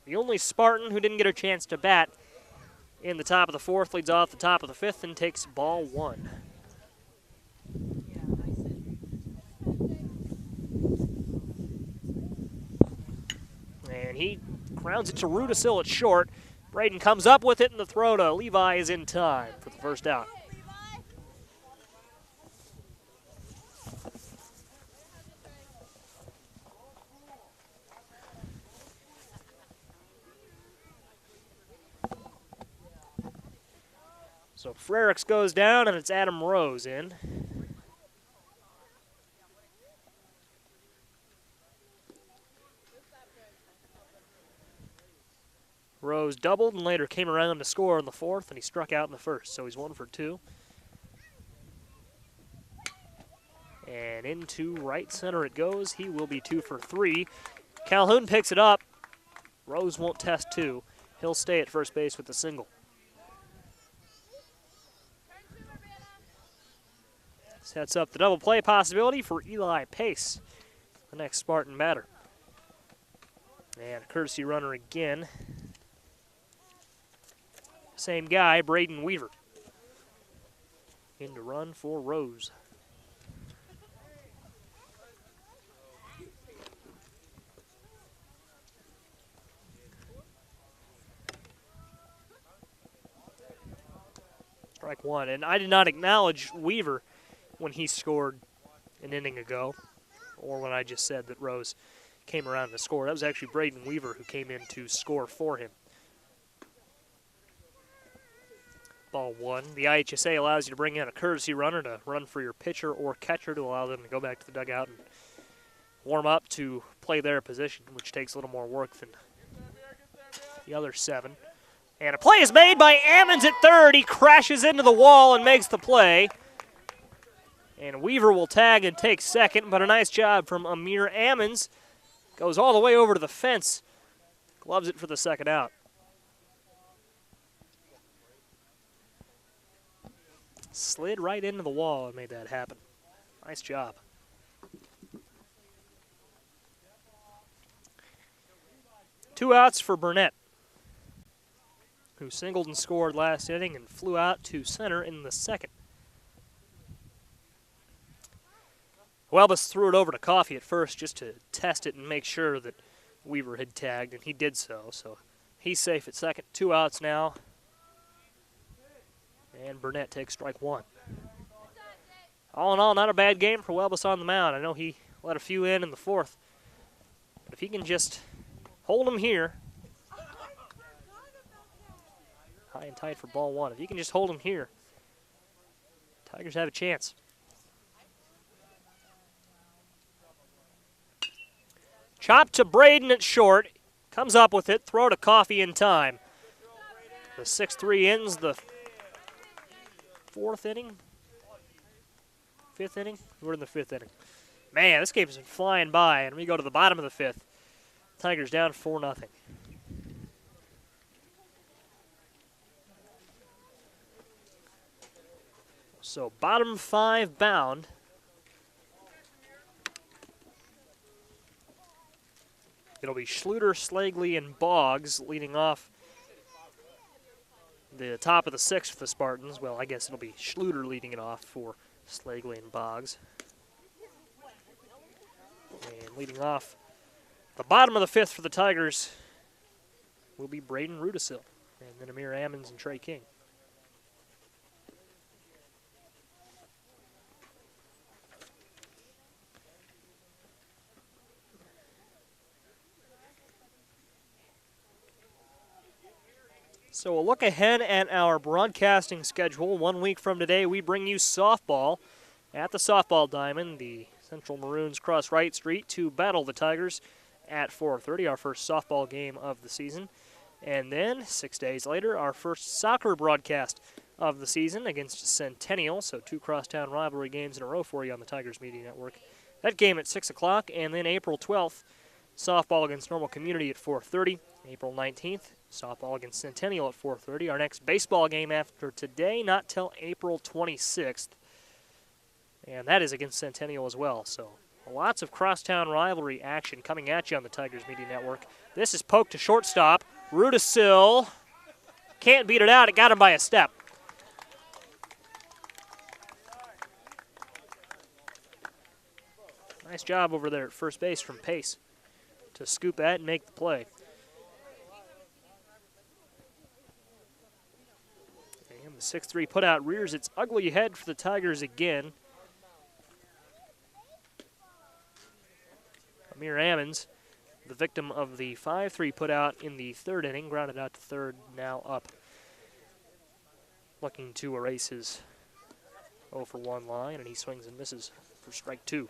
the only Spartan who didn't get a chance to bat in the top of the 4th, leads off the top of the 5th and takes ball 1. And he grounds it to Rudisil at short. Braden comes up with it, and the throw to Levi is in time for the first out. So Frericks goes down, and it's Adam Rose in. Rose doubled and later came around to score in the 4th, and he struck out in the 1st, so he's 1 for 2. And into right center it goes. He will be 2 for 3. Calhoun picks it up. Rose won't test 2. He'll stay at first base with the single. Sets up the double play possibility for Eli Pace, the next Spartan batter. And a courtesy runner again. Same guy, Braden Weaver. In to run for Rose. Strike 1. And I did not acknowledge Weaver when he scored an inning ago, or when I just said that Rose came around to score. That was actually Braden Weaver who came in to score for him. Ball 1. The IHSA allows you to bring in a courtesy runner to run for your pitcher or catcher to allow them to go back to the dugout and warm up to play their position, which takes a little more work than the other 7. And a play is made by Ammons at third. He crashes into the wall and makes the play. And Weaver will tag and take second, but a nice job from Amir Ammons. Goes all the way over to the fence. Gloves it for the second out. Slid right into the wall and made that happen. Nice job. Two outs for Burnett, who singled and scored last inning and flew out to center in the 2nd. Welbus threw it over to Coffey at first just to test it and make sure that Weaver had tagged, and he did so. So he's safe at second. 2 outs now. And Burnett takes strike 1. All in all, not a bad game for Welbus on the mound. I know he let a few in the 4th. But if he can just hold him here, high and tight for ball 1. If you can just hold him here, Tigers have a chance. Chop to Braden at short. Comes up with it. Throw to Coffey in time. The 6-3 ends the 4th inning. 5th inning? We're in the 5th inning. Man, this game's been flying by, and we go to the bottom of the 5th. Tigers down 4-0. So bottom 5 bound. It'll be Schluter, Slagley, and Boggs leading off the top of the 6th for the Spartans. Well, I guess it'll be Schluter leading it off for Slagley and Boggs. And leading off the bottom of the 5th for the Tigers will be Braden Rudisil, and then Amir Ammons and Trey King. So we'll look ahead at our broadcasting schedule. 1 week from today, we bring you softball at the Softball Diamond. The Central Maroons cross Wright Street to battle the Tigers at 4:30, our first softball game of the season. And then 6 days later, our first soccer broadcast of the season against Centennial. So 2 crosstown rivalry games in a row for you on the Tigers Media Network. That game at 6 o'clock, and then April 12th, softball against Normal Community at 4:30. April 19th, softball against Centennial at 4:30. Our next baseball game after today, not till April 26th. And that is against Centennial as well. So lots of crosstown rivalry action coming at you on the Tigers Media Network. This is poked to shortstop. Rudisil can't beat it out. It got him by a step. Nice job over there at first base from Pace to scoop that and make the play. And the 6-3 putout rears its ugly head for the Tigers again. Amir Ammons, the victim of the 5-3 putout in the 3rd inning, grounded out to 3rd, now up. Looking to erase his 0-for-1 line, and he swings and misses for strike 2.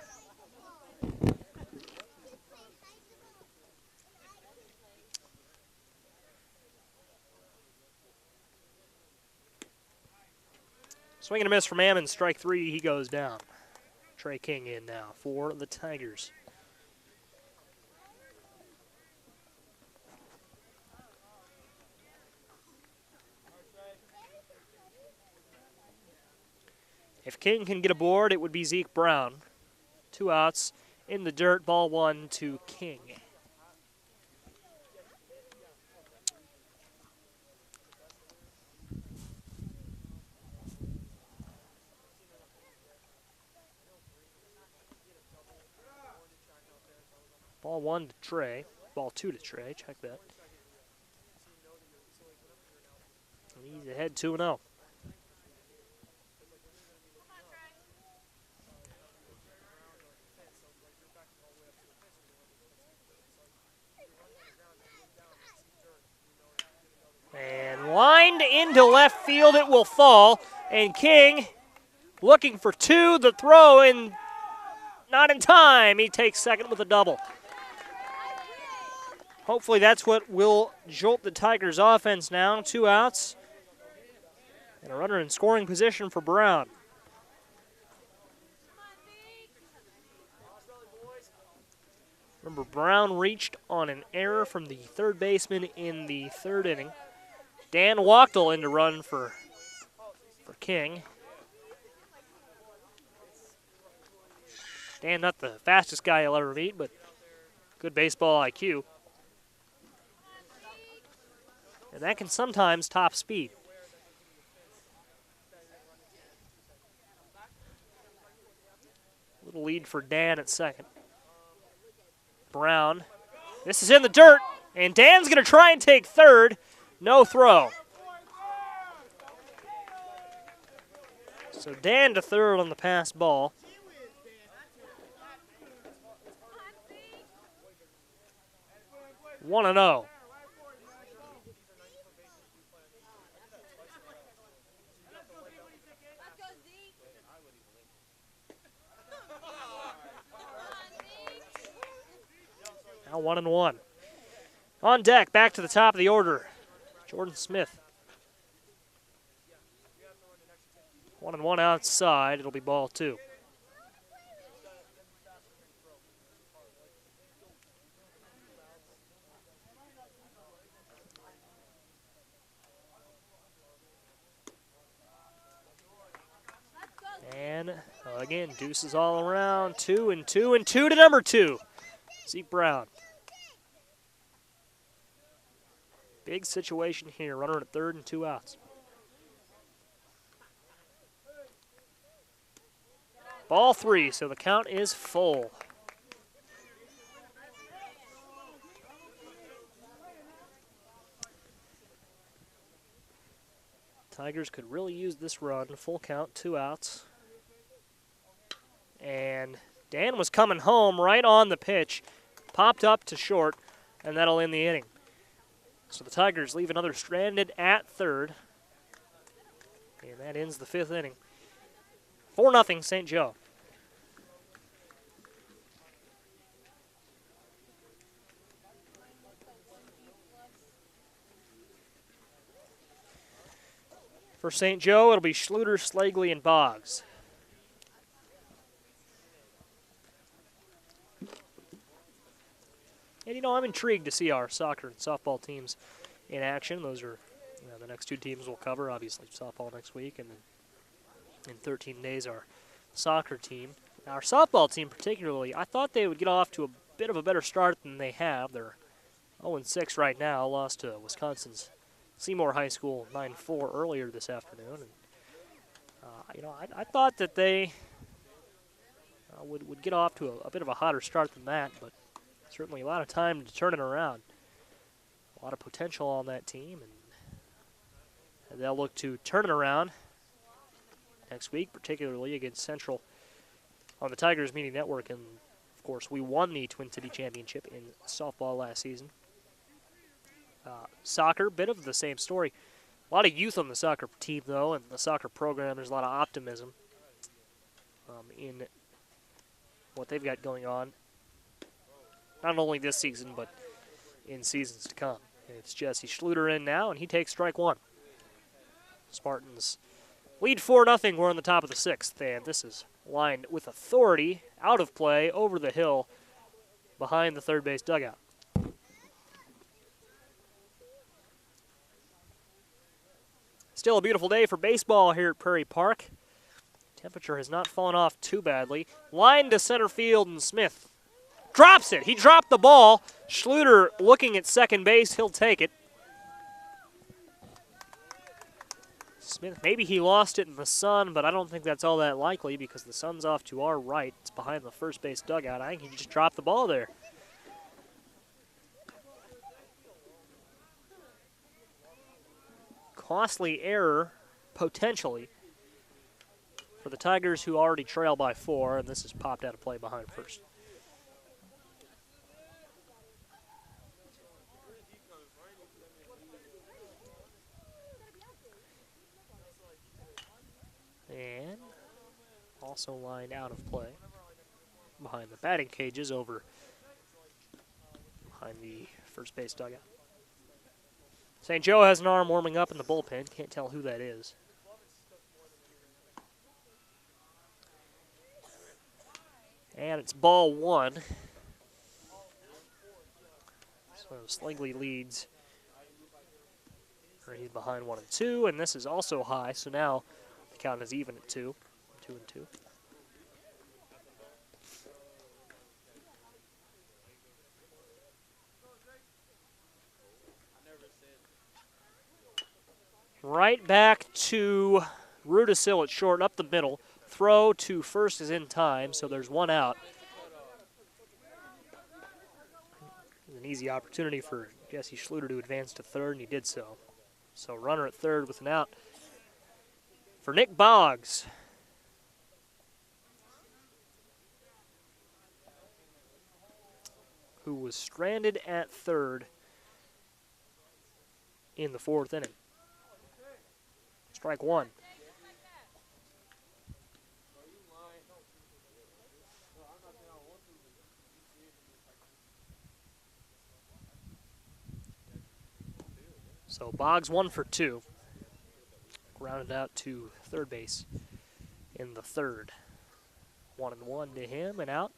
Swing and a miss from Ammons, strike 3, he goes down. Trey King in now for the Tigers. If King can get aboard, it would be Zeke Brown. 2 outs in the dirt, ball 1 to King. Ball 1 to Trey, ball 2 to Trey, check that. And he's ahead 2-0. And lined into left field, it will fall. And King looking for 2, the throw, and not in time. He takes second with a double. Hopefully that's what will jolt the Tigers' offense now. 2 outs. And a runner in scoring position for Brown. Remember, Brown reached on an error from the 3rd baseman in the 3rd inning. Dan Wachtel in to run for King. Dan, not the fastest guy you'll ever meet, but good baseball IQ. And that can sometimes top speed. Little lead for Dan at second. Brown. This is in the dirt, and Dan's going to try and take 3rd. No throw. So Dan to 3rd on the pass ball. One and 0. Now 1 and 1. On deck, back to the top of the order. Jordan Smith. 1 and 1 outside. It'll be ball 2. And again, deuces all around. 2 and 2 and 2 to number 2. Zeke Brown. Big situation here. Runner at 3rd and 2 outs. Ball 3, so the count is full. Tigers could really use this run. Full count, 2 outs. And Dan was coming home right on the pitch. Popped up to short, and that'll end the inning. So the Tigers leave another stranded at third. And that ends the 5th inning. 4-0 St. Joe. For St. Joe, it'll be Schluter, Slagley, and Boggs. And, you know, I'm intrigued to see our soccer and softball teams in action. Those are the next 2 teams we'll cover, obviously softball next week, and then in 13 days our soccer team. Now, our softball team particularly, I thought they would get off to a bit of a better start than they have. They're 0-6 right now, lost to Wisconsin's Seymour High School 9-4 earlier this afternoon. And, you know, I thought that they would get off to a bit of a hotter start than that, but certainly a lot of time to turn it around. A lot of potential on that team, and they'll look to turn it around next week, particularly against Central on the Tigers Media Network. And, of course, we won the Twin City Championship in softball last season. Soccer, bit of the same story. A lot of youth on the soccer team, though, and the soccer program. There's a lot of optimism in what they've got going on, not only this season, but in seasons to come. It's Jesse Schluter in now, and he takes strike 1. Spartans lead 4-0. We're on the top of the 6th, and this is lined with authority, out of play, over the hill, behind the third base dugout. Still a beautiful day for baseball here at Prairie Park. Temperature has not fallen off too badly. Line to center field, and Smith drops it. He dropped the ball. Schluter looking at second base. He'll take it. Smith, maybe he lost it in the sun, but I don't think that's all that likely because the sun's off to our right. It's behind the first base dugout. I think he just dropped the ball there. Costly error, potentially, for the Tigers, who already trail by 4, and this is popped out of play behind first. And also lined out of play behind the batting cages over behind the first base dugout. St. Joe has an arm warming up in the bullpen. Can't tell who that is. And it's ball 1. So Slagley leads. Or he's behind 1-2, and this is also high, so now the count is even at 2. 2-2. Right back to Rudisil at short, up the middle. Throw to first is in time, so there's 1 out. An easy opportunity for Jesse Schluter to advance to third, and he did so. So runner at third with an out for Nick Boggs. Who was stranded at third in the 4th inning. Strike 1. So Boggs 1 for 2. Grounded out to third base in the 3rd. 1-1 to him and out.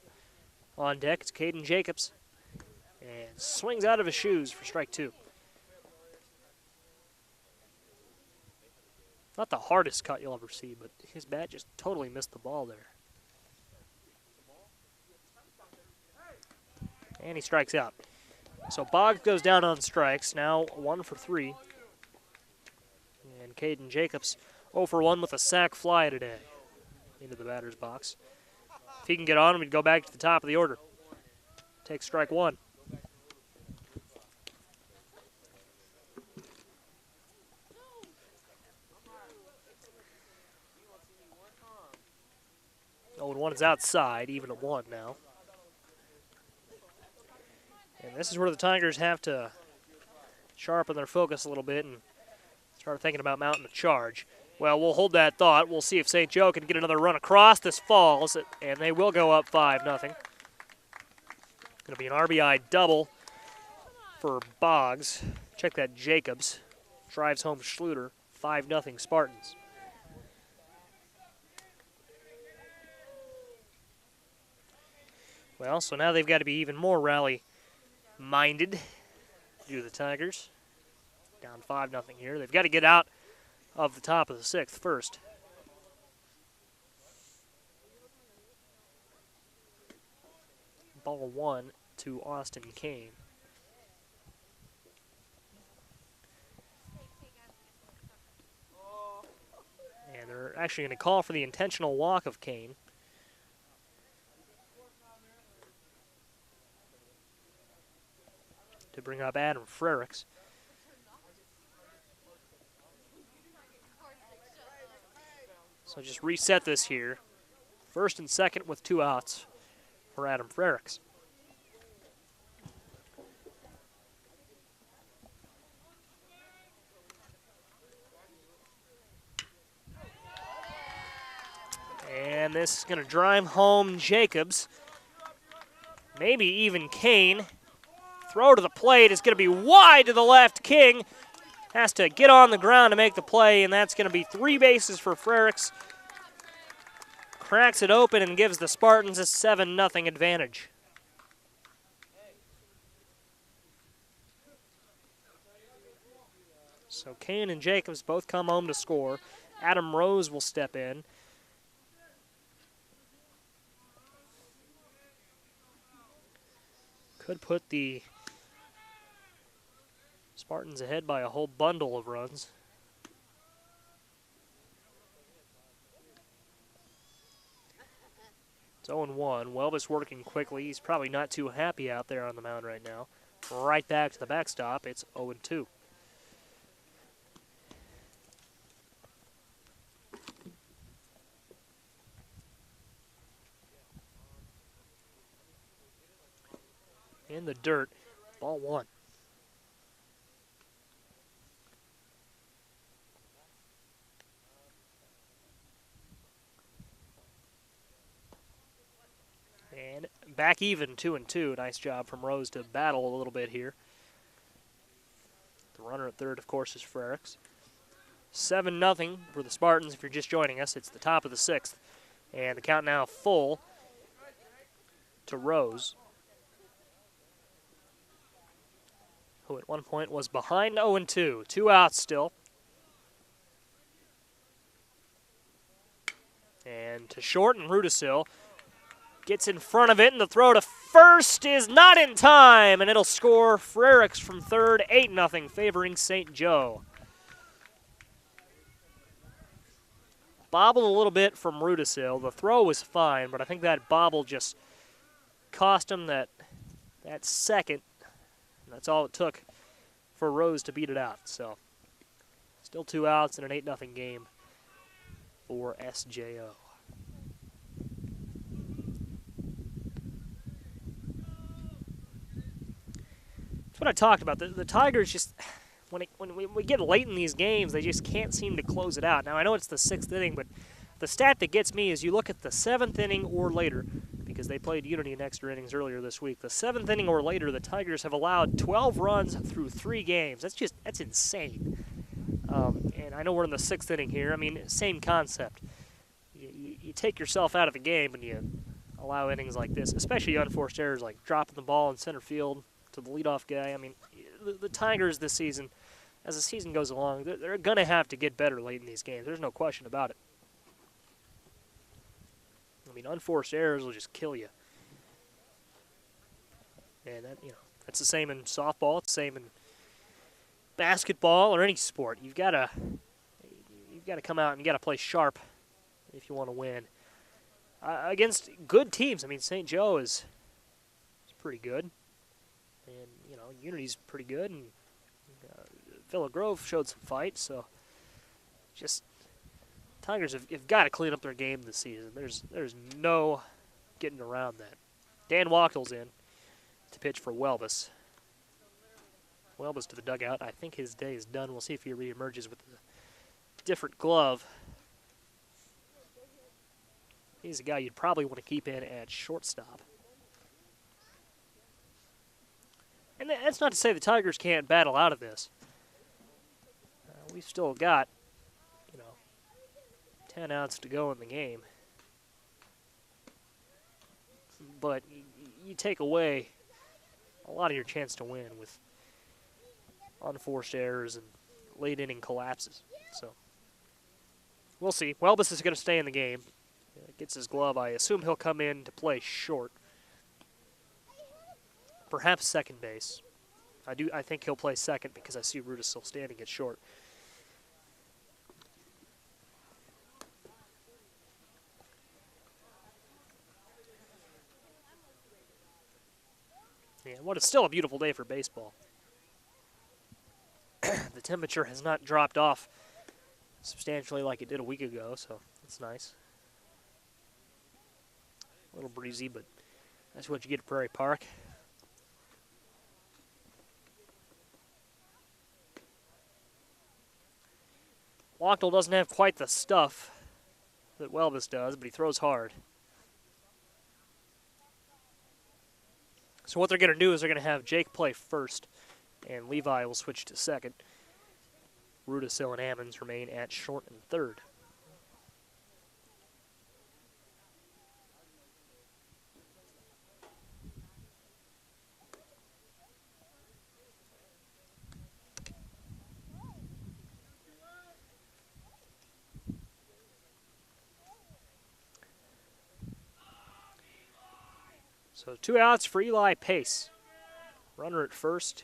On deck, it's Caden Jacobs. And swings out of his shoes for strike 2. Not the hardest cut you'll ever see, but his bat just totally missed the ball there. And he strikes out. So Boggs goes down on strikes, now 1 for 3. And Caden Jacobs 0 for 1 with a sac fly today into the batter's box. If he can get on him, he'd go back to the top of the order. Take strike 1. Oh, and 1 is outside, even at 1 now. And this is where the Tigers have to sharpen their focus a little bit and start thinking about mounting a charge. Well, we'll hold that thought. We'll see if St. Joe can get another run across. This falls, and they will go up 5-0. Going to be an RBI double for Boggs. Check that, Jacobs. Drives home Schluter. 5-0 Spartans. Well, so now they've got to be even more rally-minded, do the Tigers. Down 5-0 here. They've got to get out of the top of the 6th first. Ball 1 to Austin Kane. And they're actually going to call for the intentional walk of Kane. To bring up Adam Frericks. So just reset this here. First and second with 2 outs for Adam Frericks. And this is going to drive home Jacobs. Maybe even Kane. Throw to the plate is going to be wide to the left. King has to get on the ground to make the play, and that's going to be 3 bases for Frericks. Cracks it open and gives the Spartans a 7-0 advantage. So Kane and Jacobs both come home to score. Adam Rose will step in. Could put the Spartans ahead by a whole bundle of runs. It's 0-1. Welbus working quickly. He's probably not too happy out there on the mound right now. Right back to the backstop. It's 0-2. In the dirt, ball 1. And back even, 2-2. Nice job from Rose to battle a little bit here. The runner at third, of course, is Frericks. 7-0 for the Spartans. If you're just joining us, it's the top of the 6th. And the count now full to Rose, who at one point was behind 0-2. 2 outs still. And to short, and Rudisil gets in front of it, and the throw to first is not in time, and it'll score Frericks from third, 8-0, favoring St. Joe. Bobbled a little bit from Rudisil. The throw was fine, but I think that bobble just cost him that second. That's all it took for Rose to beat it out. So, still 2 outs in an 8-0 game for SJO. That's what I talked about. The Tigers just, when we get late in these games, they just can't seem to close it out. Now, I know it's the 6th inning, but the stat that gets me is you look at the 7th inning or later, because they played Unity in extra innings earlier this week. The 7th inning or later, the Tigers have allowed 12 runs through 3 games. That's insane. And I know we're in the 6th inning here. I mean, same concept. You take yourself out of the game and you allow innings like this, especially unforced errors like dropping the ball in center field to the leadoff guy. I mean, the Tigers this season, as the season goes along, they're going to have to get better late in these games. There's no question about it. I mean, unforced errors will just kill you. And that's the same in softball. It's the same in basketball or any sport. You've got to come out and you got to play sharp if you want to win against good teams. I mean, St. Joe is pretty good, and Unity's pretty good, and Villa Grove showed some fight. So, just Tigers have got to clean up their game this season. There's no getting around that. Dan Wachtel's in to pitch for Welbus. Welbus to the dugout. I think his day is done. We'll see if he reemerges with a different glove. He's a guy you'd probably want to keep in at shortstop. And that's not to say the Tigers can't battle out of this. We've still got, 10 outs to go in the game. But you take away a lot of your chance to win with unforced errors and late inning collapses. So we'll see. Welbus is going to stay in the game. Gets his glove. I assume he'll come in to play short. Perhaps second base. I think he'll play second because I see Ruda still standing at short. Yeah, what is still a beautiful day for baseball. The temperature has not dropped off substantially like it did a week ago, so that's nice. A little breezy, but that's what you get at Prairie Park. Wachtel doesn't have quite the stuff that Welbus does, but he throws hard. So what they're going to do is they're going to have Jake play first, and Levi will switch to second. Rudisil and Ammons remain at short and third. So 2 outs for Eli Pace. Runner at first.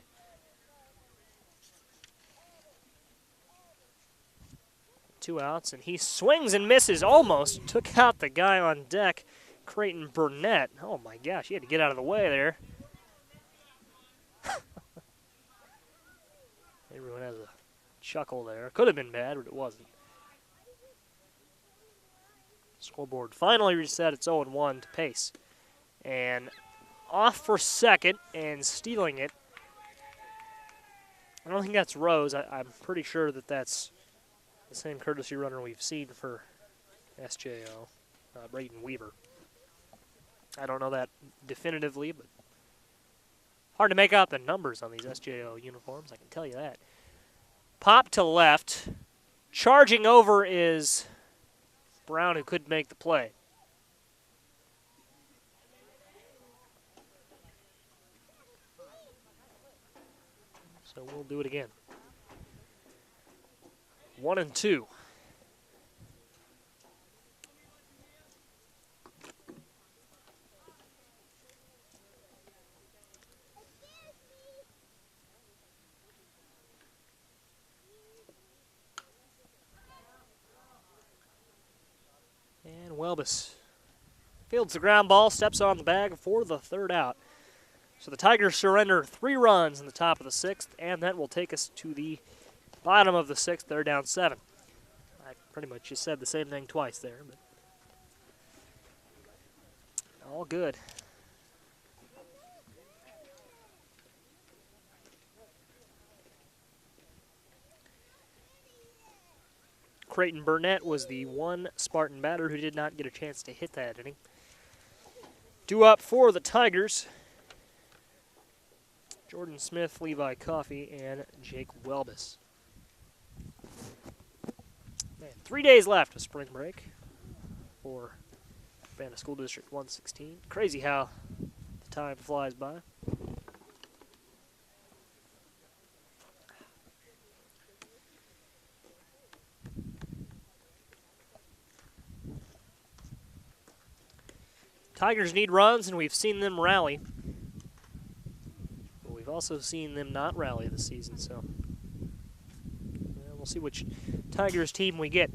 Two outs, and he swings and misses. Almost took out the guy on deck, Creighton Burnett. Oh my gosh, he had to get out of the way there. Everyone has a chuckle there. Could have been bad, but it wasn't. Scoreboard finally reset. It's 0-1 to Pace. And off for second and stealing it. I don't think that's Rose. I'm pretty sure that that's the same courtesy runner we've seen for SJO, Braden Weaver. I don't know that definitively, but hard to make out the numbers on these SJO uniforms, I can tell you that. Pop to left. Charging over is Brown, who couldn't make the play. So we'll do it again. 1-2. And Welbus fields the ground ball, steps on the bag for the third out. So the Tigers surrender 3 runs in the top of the 6th, and that will take us to the bottom of the 6th. They're down 7. I pretty much just said the same thing twice there, but all good. Creighton Burnett was the one Spartan batter who did not get a chance to hit that inning. Due up for the Tigers, Jordan Smith, Levi Coffey, and Jake Welbus. Man, 3 days left of spring break for Urbana School District 116. Crazy how the time flies by. Tigers need runs, and we've seen them rally. But we've also seen them not rally this season, so we'll see which Tigers team we get.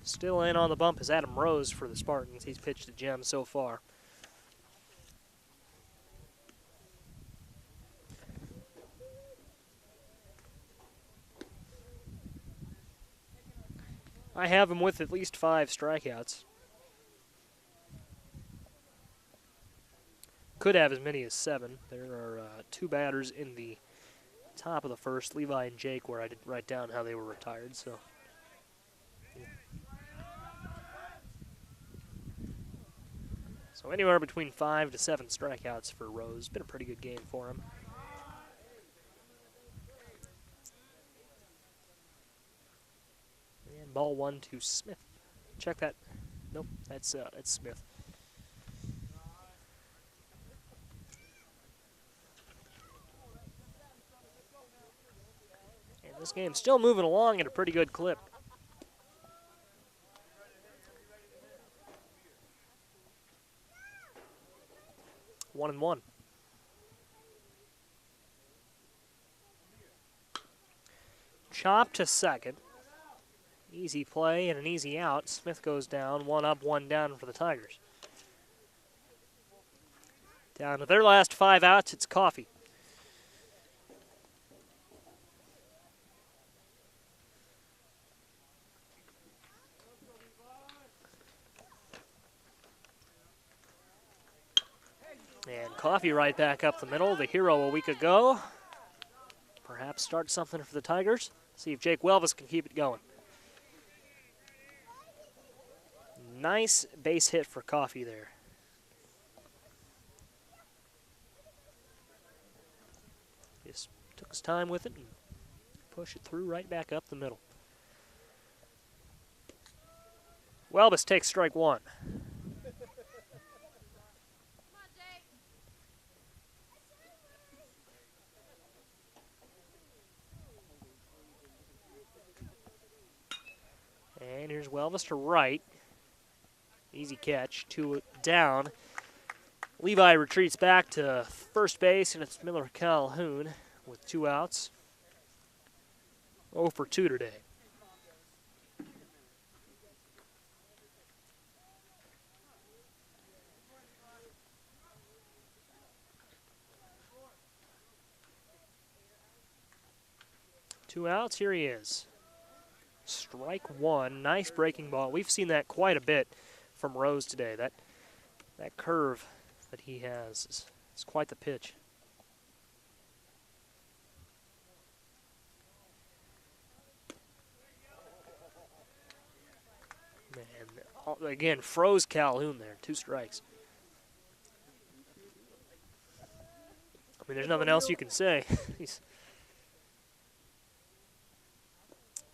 Still in on the bump is Adam Rose for the Spartans. He's pitched a gem so far. I have him with at least 5 strikeouts. Could have as many as 7. There are 2 batters in the top of the first, Levi and Jake, where I did write down how they were retired. So, so anywhere between 5 to 7 strikeouts for Rose. Been a pretty good game for him. And ball 1 to Smith. Check that. Nope, that's Smith. And this game's still moving along at a pretty good clip. One and one. Chop to second. Easy play and an easy out. Smith goes down. 1 up, 1 down for the Tigers. Down to their last 5 outs, it's Coffey. And Coffey right back up the middle, the hero a week ago. Perhaps start something for the Tigers. See if Jake Welvis can keep it going. Nice base hit for Coffey there. Just took his time with it and pushed it through right back up the middle. Welvis takes strike 1. And here's Welvis to right. Easy catch, 2 down. Levi retreats back to first base, and it's Miller Calhoun with 2 outs. 0 for 2 today. Two outs, here he is. Strike 1, nice breaking ball. We've seen that quite a bit from Rose today. That curve that he has is quite the pitch. Man, again, froze Calhoun there. 2 strikes. I mean, there's nothing else you can say.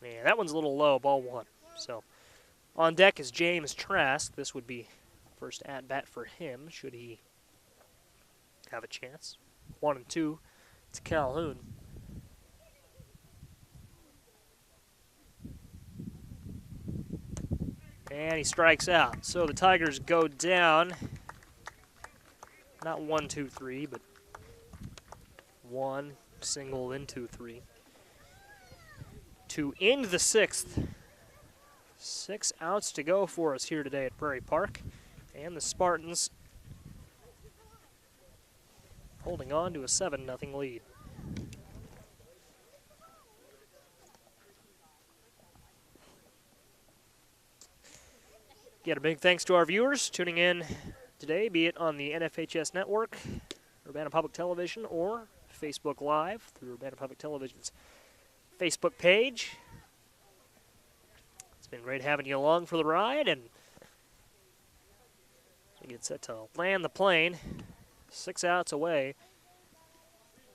Man, that one's a little low, ball 1. So, on deck is James Trask. This would be first at-bat for him, should he have a chance. 1 and 2 to Calhoun. And he strikes out. So the Tigers go down. Not 1, 2, 3, but 1 single, then 2, 3. To end the 6th. 6 outs to go for us here today at Prairie Park. And the Spartans holding on to a 7-0 lead. Again, a big thanks to our viewers tuning in today, be it on the NFHS Network, Urbana Public Television, or Facebook Live through Urbana Public Television's Facebook page. It's been great having you along for the ride, and we get set to land the plane 6 outs away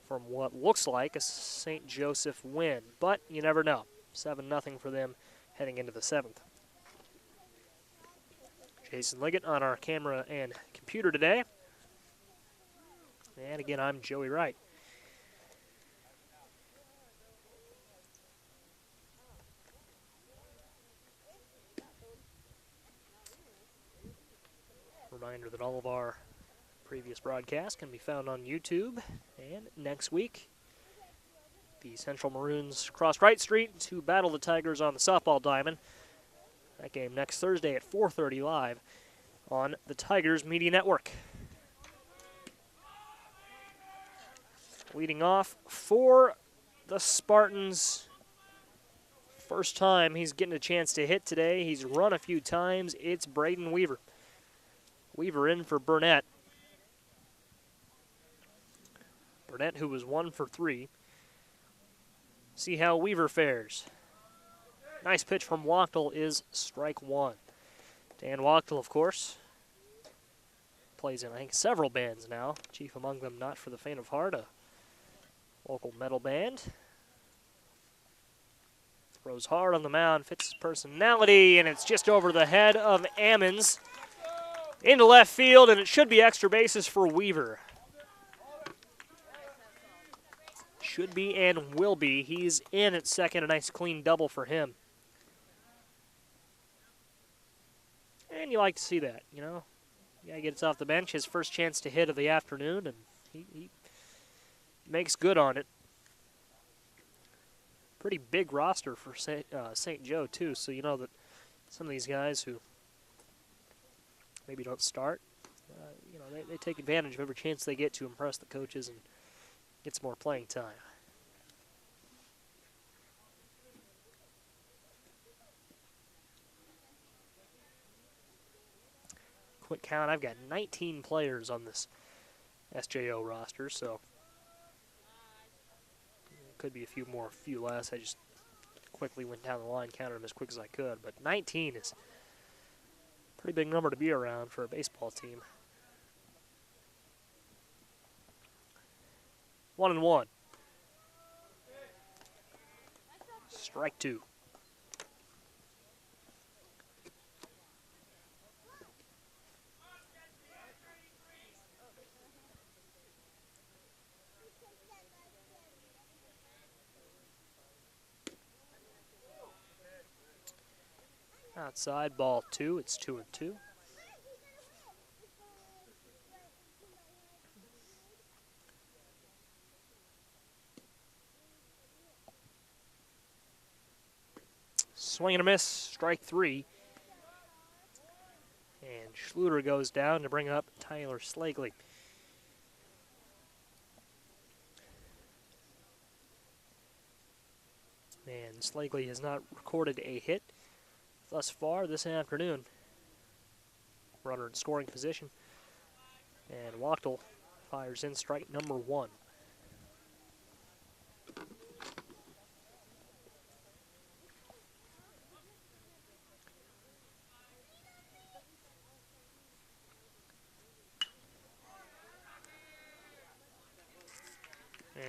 from what looks like a St. Joseph win, but you never know. 7-0 for them heading into the 7th. Jason Liggett on our camera and computer today. And again, I'm Joey Wright. Reminder that all of our previous broadcasts can be found on YouTube. And next week, the Central Maroons cross Wright Street to battle the Tigers on the softball diamond. That game next Thursday at 4:30 live on the Tigers Media Network. Leading off for the Spartans. First time he's getting a chance to hit today. He's run a few times. It's Braden Weaver. Weaver in for Burnett. Burnett, who was 1 for 3. See how Weaver fares. Nice pitch from Wachtel is strike 1. Dan Wachtel, of course, plays in, I think, several bands now. Chief among them, Not for the Faint of Heart, a local metal band. Throws hard on the mound, fits his personality, and it's just over the head of Ammons into left field, and it should be extra bases for Weaver. Should be and will be. He's in at second, a nice clean double for him. And you like to see that, you know. Guy gets off the bench, his first chance to hit of the afternoon, and he makes good on it. Pretty big roster for St. Joe, too, so you know that some of these guys who maybe don't start, you know, they take advantage of every chance they get to impress the coaches and get some more playing time. Quick count, I've got 19 players on this SJO roster, so could be a few more, a few less. I just quickly went down the line, counted them as quick as I could, but 19 is a pretty big number to be around for a baseball team. 1-1. Strike 2. Outside, ball 2. It's 2-2. Swing and a miss, strike 3. And Schluter goes down to bring up Tyler Slagley. And Slagley has not recorded a hit thus far this afternoon. Runner in scoring position. And Wachtel fires in strike number 1.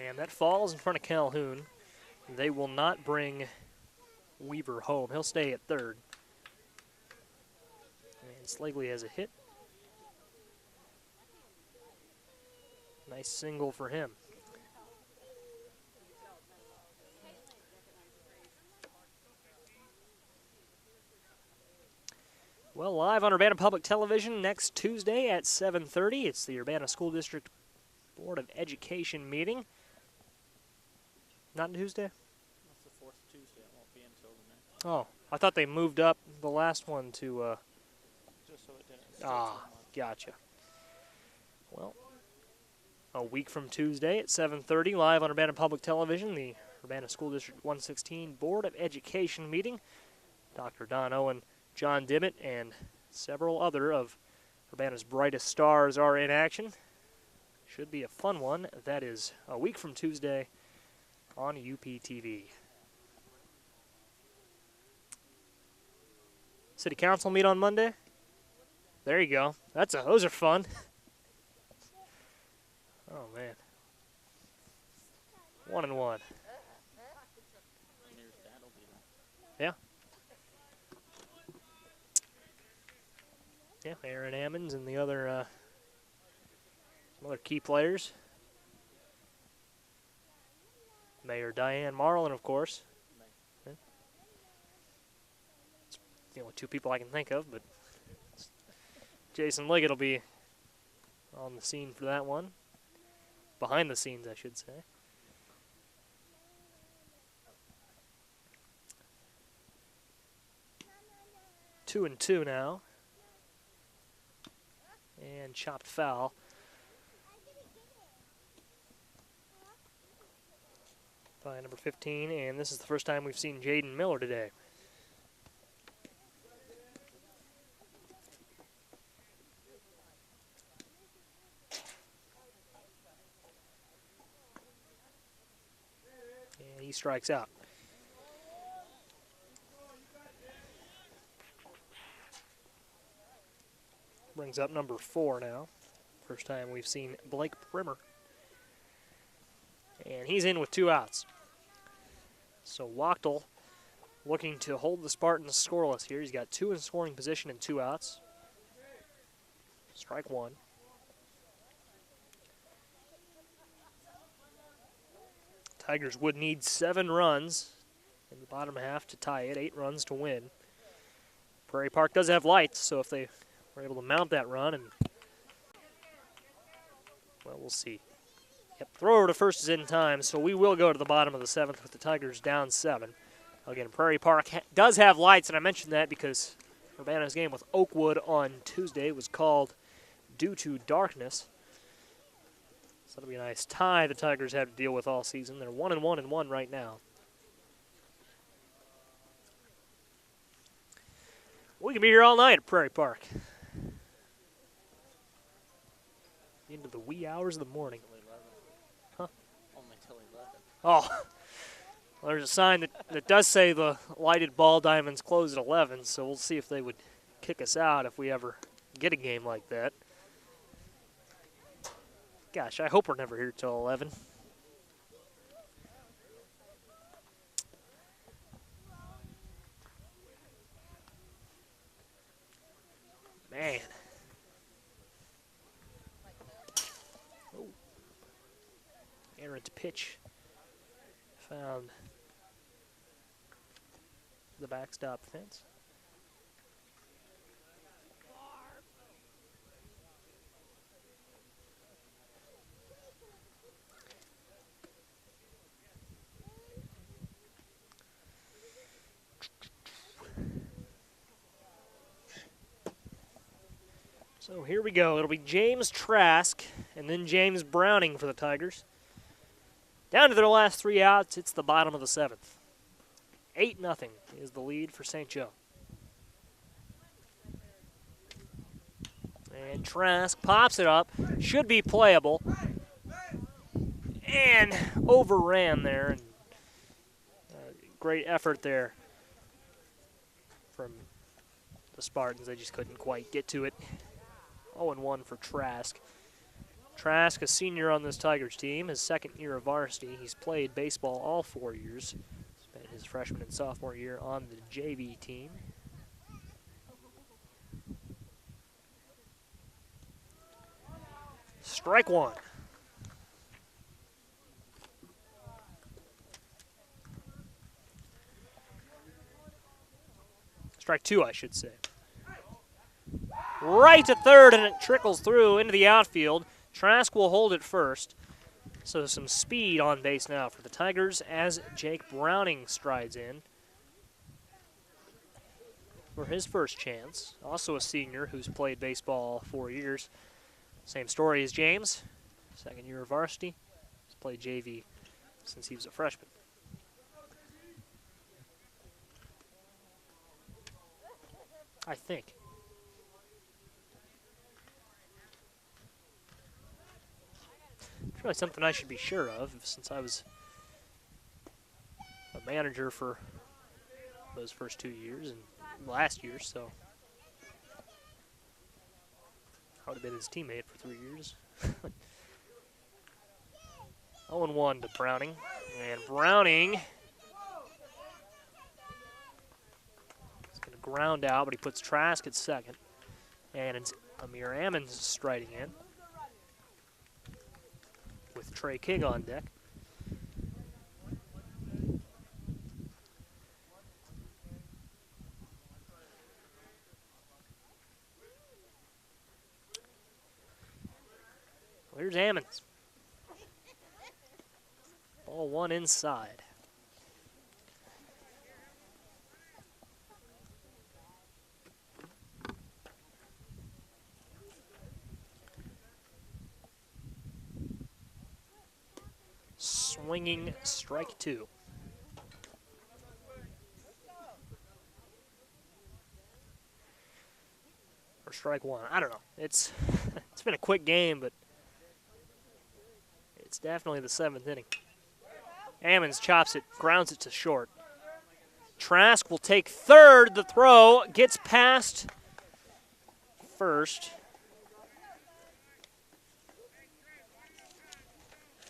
And that falls in front of Calhoun. They will not bring Weaver home. He'll stay at third. And Slagley has a hit. Nice single for him. Well, live on Urbana Public Television next Tuesday at 7:30. It's the Urbana School District Board of Education meeting. Not Tuesday? That's the 4th Tuesday. It won't be until the next. Oh, I thought they moved up the last one to... Just so it didn't. Gotcha. Well, a week from Tuesday at 7:30, live on Urbana Public Television, the Urbana School District 116 Board of Education meeting. Dr. Don Owen, John Dimmitt, and several other of Urbana's brightest stars are in action. Should be a fun one. That is a week from Tuesday on UPTV. City Council meet on Monday. There you go. Those are fun. Oh man. 1-1. Yeah. Yeah, Aaron Ammons and the other some other key players. Mayor Diane Marlin, of course. Yeah. It's the only two people I can think of, but Jason Liggett will be on the scene for that one. Behind the scenes, I should say. Two and two now. And chopped foul. By number 15, and this is the first time we've seen Jaden Miller today. he strikes out. Brings up number 4 now. First time we've seen Blake Brimmer. And he's in with 2 outs. So Wachtel looking to hold the Spartans scoreless here. He's got 2 in scoring position and 2 outs. Strike 1. Tigers would need 7 runs in the bottom half to tie it, 8 runs to win. Prairie Park does have lights, so if they were able to mount that run, and well, we'll see. Yep, throw over to first is in time, so we will go to the bottom of the 7th with the Tigers down 7. Again, Prairie Park does have lights, and I mentioned that because Urbana's game with Oakwood on Tuesday was called due to darkness. So that'll be a nice tie the Tigers have to deal with all season. They're 1-1-1 right now. We can be here all night at Prairie Park. Into the wee hours of the morning. Huh? Only till 11. Oh, well, there's a sign that does say the lighted ball diamonds close at 11, so we'll see if they would kick us out if we ever get a game like that. Gosh, I hope we're never here till 11. Man. Oh. Errant pitch. Found the backstop fence. So here we go. It'll be James Trask and then James Browning for the Tigers. Down to their last 3 outs, it's the bottom of the 7th. 8-0 is the lead for St. Joe. And Trask pops it up. Should be playable. And overran there. And great effort there from the Spartans. They just couldn't quite get to it. 0-1 for Trask. Trask, a senior on this Tigers team, his 2nd year of varsity. He's played baseball all 4 years. Spent his freshman and sophomore year on the JV team. Strike 1. Strike 2, I should say. Right to third, and it trickles through into the outfield. Trask will hold it first. So some speed on base now for the Tigers as Jake Browning strides in for his first chance. Also a senior who's played baseball all 4 years. Same story as James, 2nd year of varsity. He's played JV since he was a freshman. I think. It's really something I should be sure of since I was a manager for those first 2 years and last year, so I would have been his teammate for 3 years. 0-1 to Browning. And Browning is going to ground out, but he puts Trask at 2nd. And it's Amir Ammons striding in with Trey King on deck. Well, here's Ammons. Ball 1 inside. Swinging strike 2. Or strike 1. I don't know. It's been a quick game, but it's definitely the 7th inning. Ammons chops it, grounds it to short. Trask will take third. The throw gets past first.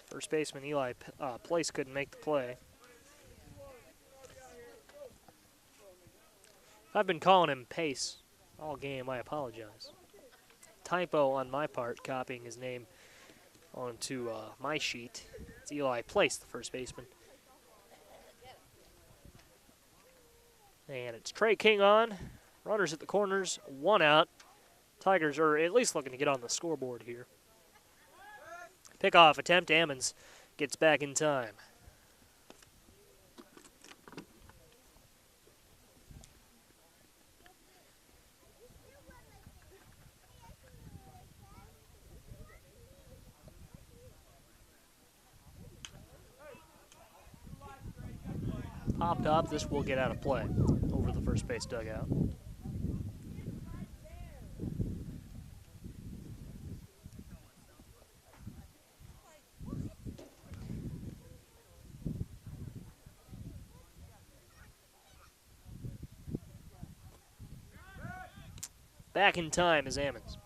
First baseman Eli Place couldn't make the play. If I've been calling him Pace all game, I apologize. Typo on my part, copying his name onto my sheet. It's Eli Place, the first baseman. And it's Trey King on. Runners at the corners, 1 out. Tigers are at least looking to get on the scoreboard here. Pickoff attempt, Ammons gets back in time. Popped up, this will get out of play over the first base dugout. Back in time is Ammons.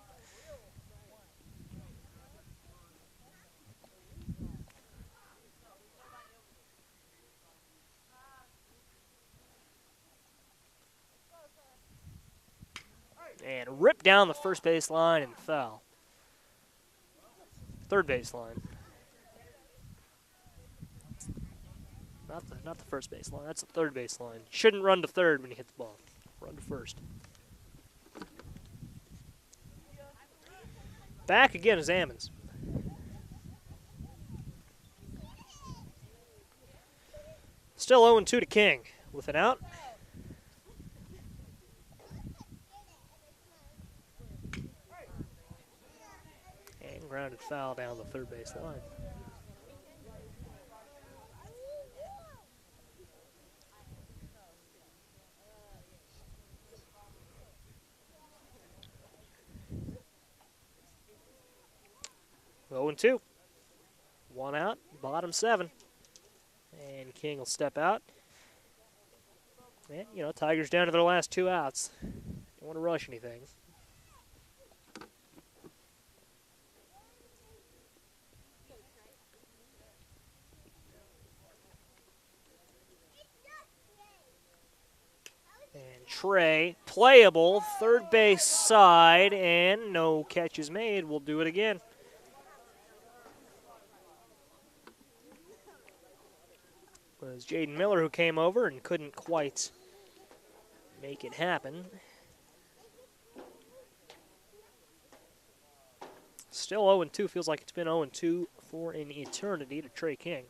And ripped down the first base line and foul. Third base line. Not the first base line, that's the third base line. Shouldn't run to third when you hit the ball. Run to first. Back again is Ammons. Still 0-2 to King with an out. And grounded foul down the third base line. Oh and 2. 1 out, bottom 7. And King will step out. And, you know, Tigers down to their last 2 outs. Don't want to rush anything. And Trey, playable, third base side, and no catches made. We'll do it again. It was Jaden Miller who came over and couldn't quite make it happen. Still 0-2. Feels like it's been 0-2 for an eternity to Trey King.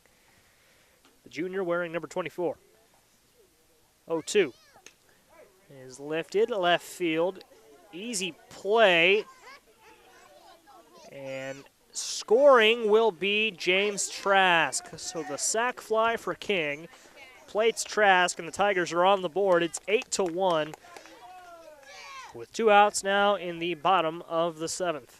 The junior wearing number 24. 0-2. Is lifted left field. Easy play. And scoring will be James Trask. So the sac fly for King plates Trask, and the Tigers are on the board. It's 8-1 with 2 outs now in the bottom of the 7th.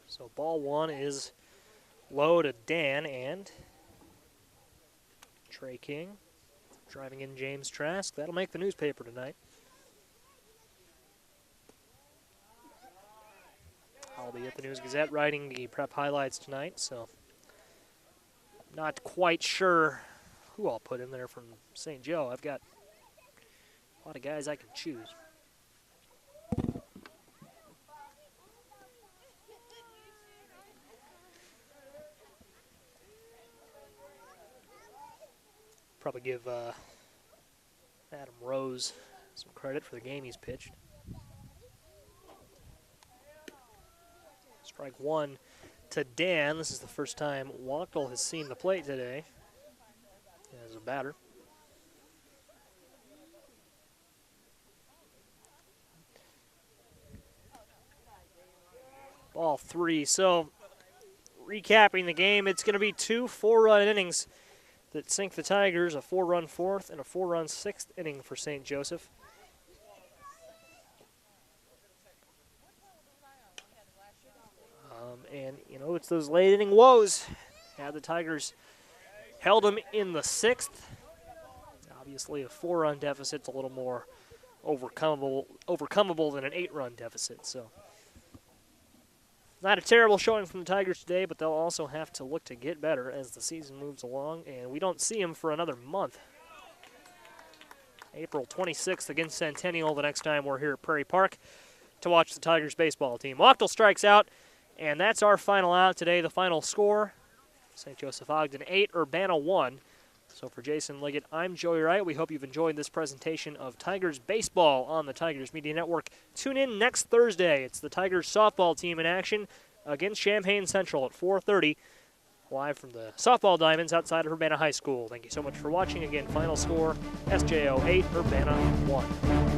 So ball 1 is low to Dan, and Trey King driving in James Trask. That'll make the newspaper tonight. I'll be at the News-Gazette writing the prep highlights tonight, so not quite sure who I'll put in there from St. Joe. I've got a lot of guys I can choose. Probably give Adam Rose some credit for the game he's pitched. Strike 1 to Dan. This is the first time Wachtel has seen the plate today as a batter. Ball 3. So recapping the game, it's going to be 2 4-run innings that sink the Tigers, a 4-run fourth and a 4-run sixth inning for St. Joseph. And, you know, it's those late inning woes. Had the Tigers held them in the sixth. Obviously, a 4-run deficit's a little more overcomable than an 8-run deficit. So, not a terrible showing from the Tigers today, but they'll also have to look to get better as the season moves along, and we don't see them for another month. April 26th against Centennial, the next time we're here at Prairie Park to watch the Tigers baseball team. Wachtel strikes out, and that's our final out today. The final score, St. Joseph-Ogden 8, Urbana 1. So for Jason Liggett, I'm Joey Wright. We hope you've enjoyed this presentation of Tigers baseball on the Tigers Media Network. Tune in next Thursday. It's the Tigers softball team in action against Champaign Central at 4:30, live from the softball diamonds outside of Urbana High School. Thank you so much for watching. Again, final score, SJO 8, Urbana 1.